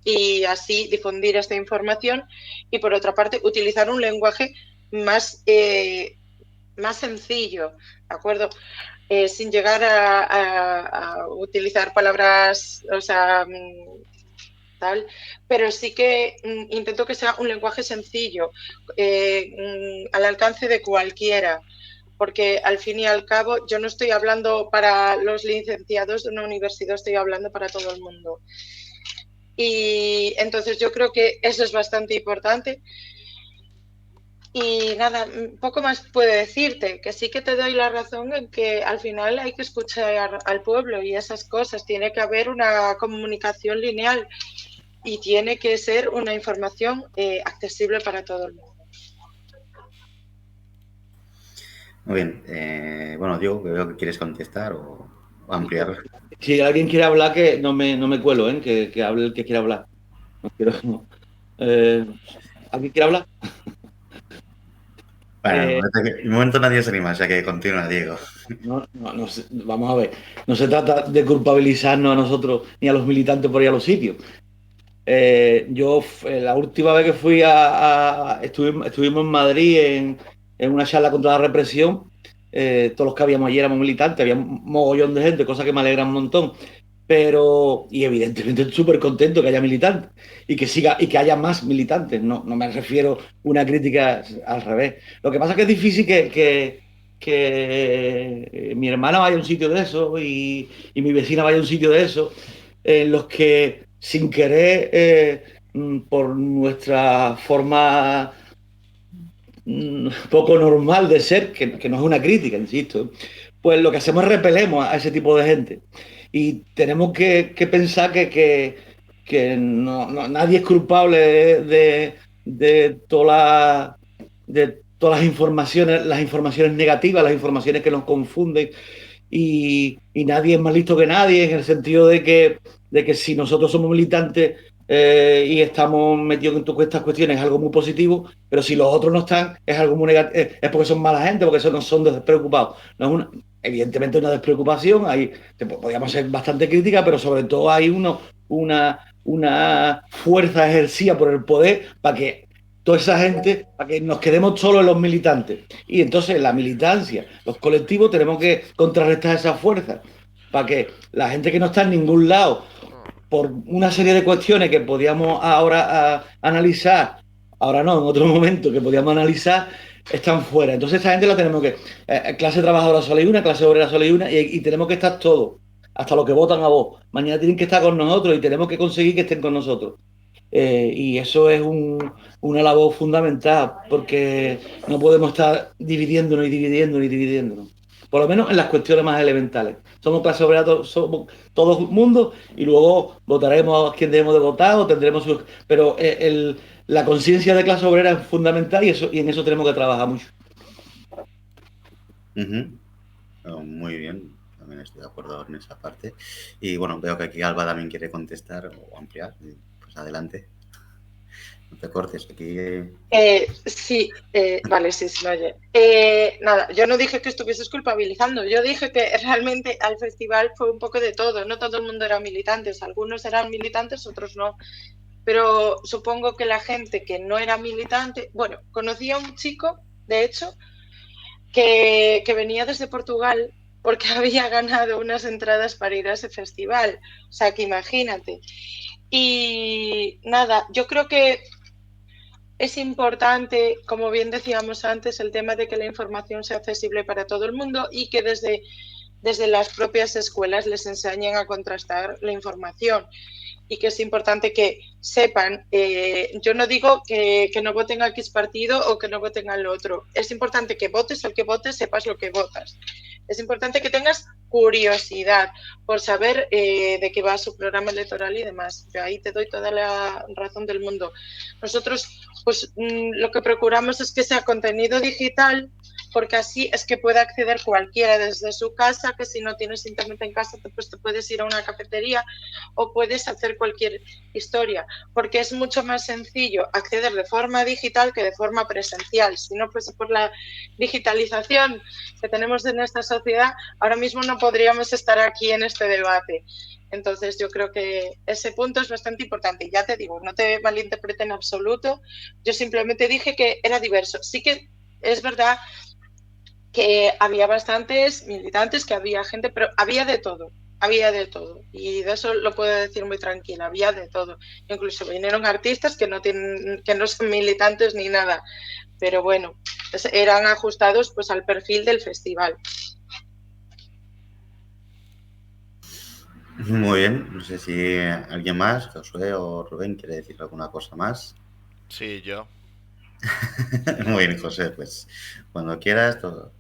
y así difundir esta información y por otra parte utilizar un lenguaje más sencillo, ¿de acuerdo? Sin llegar a utilizar palabras, o sea, tal, pero sí que intento que sea un lenguaje sencillo, al alcance de cualquiera, porque al fin y al cabo yo no estoy hablando para los licenciados de una universidad, estoy hablando para todo el mundo. Y entonces yo creo que eso es bastante importante. Y nada, poco más puedo decirte, que sí que te doy la razón en que al final hay que escuchar al pueblo y esas cosas, tiene que haber una comunicación lineal y tiene que ser una información accesible para todo el mundo. Muy bien. Bueno, Diego, veo que quieres contestar o ampliar. Si alguien quiere hablar, que no me cuelo, que hable el que quiera hablar. No quiero, no. ¿Alguien quiere hablar? Bueno, en el momento nadie se anima, o sea que continúa, Diego. No, vamos a ver. No se trata de culpabilizarnos a nosotros ni a los militantes por ir a los sitios. Yo la última vez que fui estuvimos en Madrid en una charla contra la represión. Todos los que habíamos allí éramos militantes, había un mogollón de gente, cosa que me alegra un montón. Y evidentemente estoy súper contento que haya militantes y que haya más militantes. No me refiero a una crítica al revés. Lo que pasa es que es difícil que mi hermana vaya a un sitio de eso y mi vecina vaya a un sitio de eso, en los que sin querer, por nuestra forma poco normal de ser, que no es una crítica, insisto, pues lo que hacemos es repelemos a ese tipo de gente. Y tenemos que pensar que nadie es culpable de todas las informaciones negativas, las informaciones que nos confunden, y nadie es más listo que nadie, en el sentido de que si nosotros somos militantes y estamos metidos en todas estas cuestiones, es algo muy positivo, pero si los otros no están, es algo muy negativo, es porque son mala gente, porque no son despreocupados. No es evidentemente una despreocupación, podríamos ser bastante crítica, pero sobre todo hay una fuerza ejercida por el poder para que toda esa gente, para que nos quedemos solo en los militantes. Y entonces la militancia, los colectivos, tenemos que contrarrestar esa fuerza, para que la gente que no está en ningún lado, por una serie de cuestiones que podíamos ahora analizar, ahora no, en otro momento que podíamos analizar, están fuera. Entonces esta gente la tenemos que, clase trabajadora solo hay una, clase obrera solo hay una, y tenemos que estar todos, hasta los que votan a vos. Mañana tienen que estar con nosotros y tenemos que conseguir que estén con nosotros. Y eso es una labor fundamental, porque no podemos estar dividiéndonos y dividiéndonos y dividiéndonos. Por lo menos en las cuestiones más elementales. Somos clase obrera, somos todo el mundo, y luego votaremos a quien debemos de votar o tendremos pero la conciencia de clase obrera es fundamental, y en eso tenemos que trabajar mucho. Muy bien, también estoy de acuerdo en esa parte. Y bueno, veo que aquí Alba también quiere contestar o ampliar. Pues adelante. No te cortes, aquí. Sí, vale, sí, se me oye. Nada, yo no dije que estuvieses culpabilizando, yo dije que realmente al festival fue un poco de todo, no todo el mundo era militantes, algunos eran militantes, otros no. Pero supongo que la gente que no era militante, bueno, conocí a un chico, de hecho, que venía desde Portugal porque había ganado unas entradas para ir a ese festival. O sea, que imagínate. Y nada, yo creo que es importante, como bien decíamos antes, el tema de que la información sea accesible para todo el mundo y que desde las propias escuelas les enseñen a contrastar la información. Y que es importante que sepan, yo no digo que no voten a X partido o que no voten al otro, es importante que votes al que votes, sepas lo que votas. Es importante que tengas curiosidad por saber de qué va su programa electoral y demás. Yo ahí te doy toda la razón del mundo. Nosotros, pues lo que procuramos es que sea contenido digital, porque así es que puede acceder cualquiera desde su casa, que si no tienes internet en casa, pues te puedes ir a una cafetería o puedes hacer cualquier historia, porque es mucho más sencillo acceder de forma digital que de forma presencial. Si no fuese por la digitalización que tenemos en esta sociedad, ahora mismo no podríamos estar aquí en este debate. Entonces yo creo que ese punto es bastante importante. Ya te digo, no te malinterprete en absoluto, yo simplemente dije que era diverso. Sí que es verdad que había bastantes militantes, que había gente, pero había de todo. Había de todo, y de eso lo puedo decir muy tranquila, había de todo. Incluso vinieron artistas que no son militantes ni nada, pero bueno, eran ajustados pues al perfil del festival. Muy bien, no sé si alguien más, Josué o Rubén, quiere decir alguna cosa más. Sí, yo. Muy bien, José, pues cuando quieras, todo.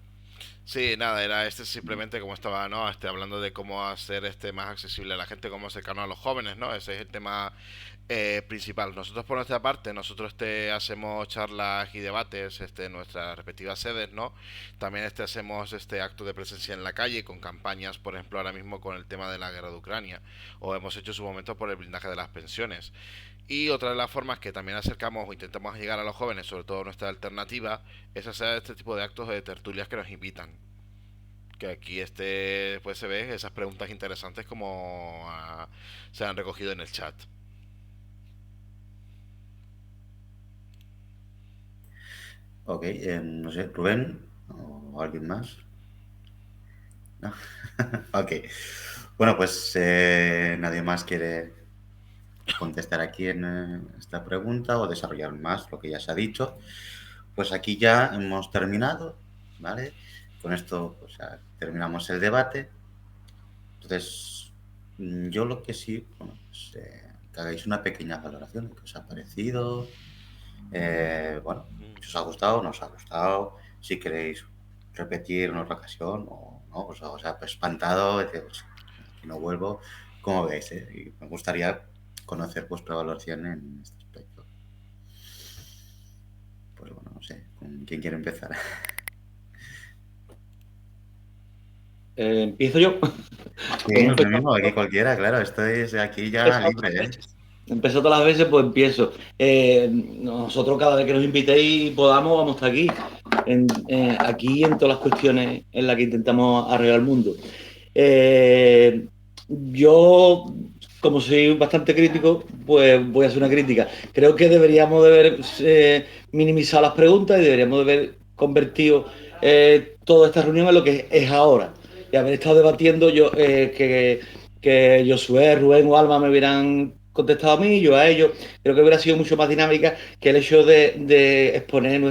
Sí, nada, era simplemente como estaba, ¿no? Hablando de cómo hacer más accesible a la gente, cómo acercarnos a los jóvenes, ¿no? Ese es el tema principal. Nosotros por nuestra parte, nosotros hacemos charlas y debates en nuestras respectivas sedes, ¿no? También hacemos acto de presencia en la calle con campañas, por ejemplo, ahora mismo con el tema de la guerra de Ucrania, o hemos hecho en su momento por el blindaje de las pensiones. Y otra de las formas que también acercamos o intentamos llegar a los jóvenes, sobre todo nuestra alternativa, es hacer este tipo de actos de tertulias que nos invitan. Que aquí pues se ve esas preguntas interesantes como se han recogido en el chat. Ok, no sé, Rubén o alguien más. ¿No? Ok. Bueno, pues nadie más quiere contestar aquí en esta pregunta o desarrollar más lo que ya se ha dicho. Pues aquí ya hemos terminado, ¿vale? Con esto pues, ya terminamos el debate. Entonces, yo lo que sí, bueno, pues, que hagáis una pequeña valoración de qué os ha parecido. Bueno, si os ha gustado, no os ha gustado. Si queréis repetir en otra ocasión o no, pues os ha espantado, pues, aquí no vuelvo. Como veis, y me gustaría conocer vuestra valoración en este aspecto. Pues bueno, no sé, ¿con quién quiere empezar? Empiezo yo. Sí, lo mismo, aquí cualquiera, claro, esto es aquí ya libre, ¿eh? Empezó todas las veces, pues empiezo. Nosotros cada vez que nos invitéis y podamos, vamos a estar aquí. Aquí en todas las cuestiones en las que intentamos arreglar el mundo. Yo, como soy bastante crítico, pues voy a hacer una crítica. Creo que deberíamos de haber minimizado las preguntas y deberíamos de haber convertido toda esta reunión en lo que es ahora. Y haber estado debatiendo que Josué, Rubén o Alma me hubieran contestado a mí, yo a ellos. Creo que hubiera sido mucho más dinámica que el hecho de exponer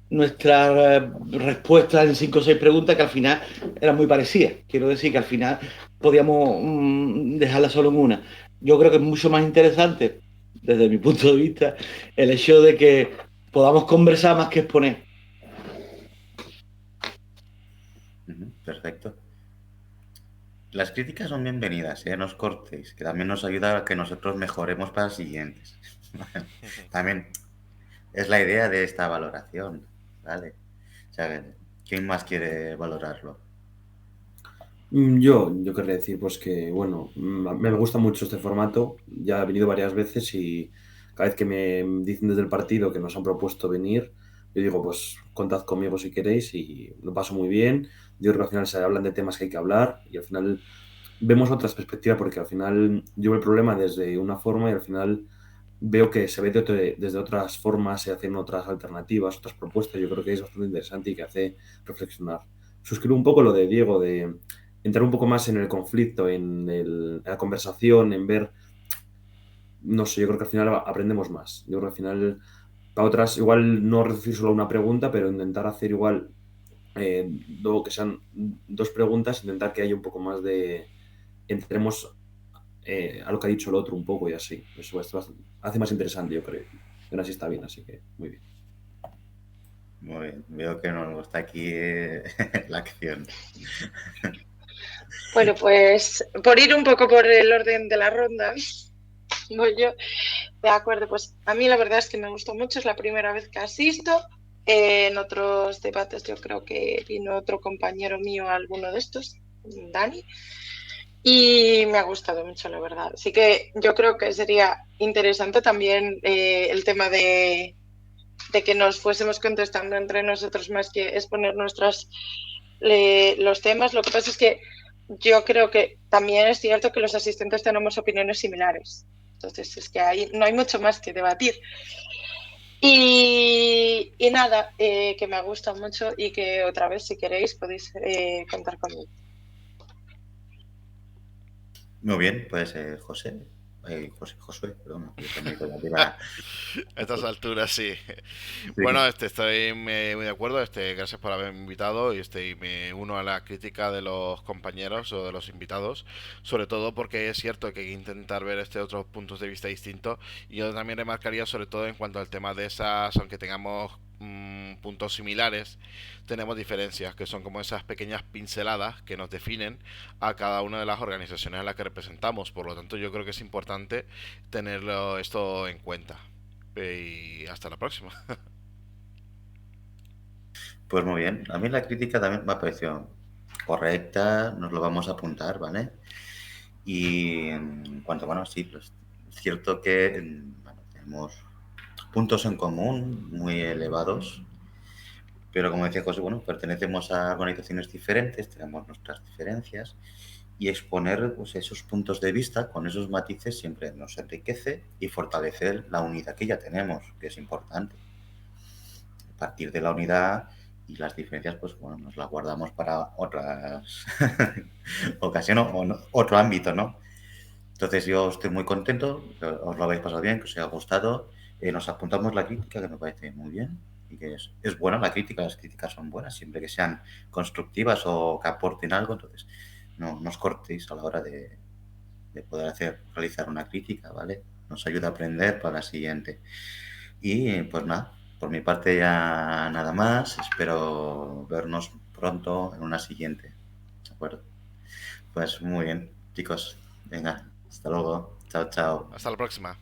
nuestra respuesta en 5 o 6 preguntas que al final eran muy parecidas. Quiero decir que al final podíamos dejarla solo en una. Yo creo que es mucho más interesante, desde mi punto de vista, el hecho de que podamos conversar más que exponer. Perfecto. Las críticas son bienvenidas, no os cortéis, que también nos ayuda a que nosotros mejoremos para las siguientes. También es la idea de esta valoración, ¿vale? O sea, ¿quién más quiere valorarlo? Yo querría decir pues que, bueno, me gusta mucho este formato, ya he venido varias veces y cada vez que me dicen desde el partido que nos han propuesto venir, yo digo, pues contad conmigo si queréis y lo paso muy bien. Yo creo que al final se hablan de temas que hay que hablar y al final vemos otras perspectivas porque al final yo veo el problema desde una forma y al final veo que se ve desde otras formas, se hacen otras alternativas, otras propuestas. Yo creo que es bastante interesante y que hace reflexionar. Suscribo un poco lo de Diego, de entrar un poco más en el conflicto, en la conversación, en ver, no sé, yo creo que al final aprendemos más. Yo creo que al final, para otras, igual no reducir solo a una pregunta, pero intentar hacer igual, que sean 2 preguntas, intentar que haya un poco más de, entremos a lo que ha dicho el otro un poco y así. Eso hace más interesante, yo creo. Y aún así está bien, así que muy bien. Muy bien, veo que nos gusta aquí la acción. Bueno, pues por ir un poco por el orden de la ronda, voy yo. De acuerdo, pues a mí la verdad es que me gustó mucho, es la primera vez que asisto. En otros debates yo creo que vino otro compañero mío a alguno de estos, Dani, y me ha gustado mucho, la verdad. Así que yo creo que sería interesante también el tema de que nos fuésemos contestando entre nosotros más que exponer los temas. Lo que pasa es que yo creo que también es cierto que los asistentes tenemos opiniones similares. Entonces es que ahí no hay mucho más que debatir. Y nada, que me ha gustado mucho y que otra vez, si queréis, podéis contar conmigo. Muy bien, pues Josué, perdón. A estas alturas, sí. Bueno, estoy muy de acuerdo. Gracias por haberme invitado y me uno a la crítica de los compañeros o de los invitados, sobre todo porque es cierto que hay que intentar ver otros puntos de vista distintos. Y yo también remarcaría, sobre todo en cuanto al tema de esas, aunque tengamos puntos similares, tenemos diferencias, que son como esas pequeñas pinceladas que nos definen a cada una de las organizaciones a las que representamos. Por lo tanto, yo creo que es importante tenerlo esto en cuenta. Y hasta la próxima. Pues muy bien, a mí la crítica también me ha parecido correcta, nos lo vamos a apuntar, ¿vale? Y en cuanto, bueno, sí, pues es cierto que bueno, tenemos puntos en común muy elevados, pero como decía José, bueno, pertenecemos a organizaciones diferentes, tenemos nuestras diferencias y exponer pues, esos puntos de vista con esos matices siempre nos enriquece y fortalece la unidad que ya tenemos, que es importante. A partir de la unidad y las diferencias, pues bueno, nos las guardamos para otras ocasiones o no, otro ámbito, ¿no? Entonces yo estoy muy contento, que os lo habéis pasado bien, que os haya gustado. Nos apuntamos la crítica, que me parece muy bien, y que es buena la crítica, las críticas son buenas, siempre que sean constructivas o que aporten algo, entonces no os cortéis a la hora de poder realizar una crítica, ¿vale? Nos ayuda a aprender para la siguiente. Y pues nada, por mi parte ya nada más, espero vernos pronto en una siguiente, ¿de acuerdo? Pues muy bien, chicos, venga, hasta luego, chao, chao. Hasta la próxima.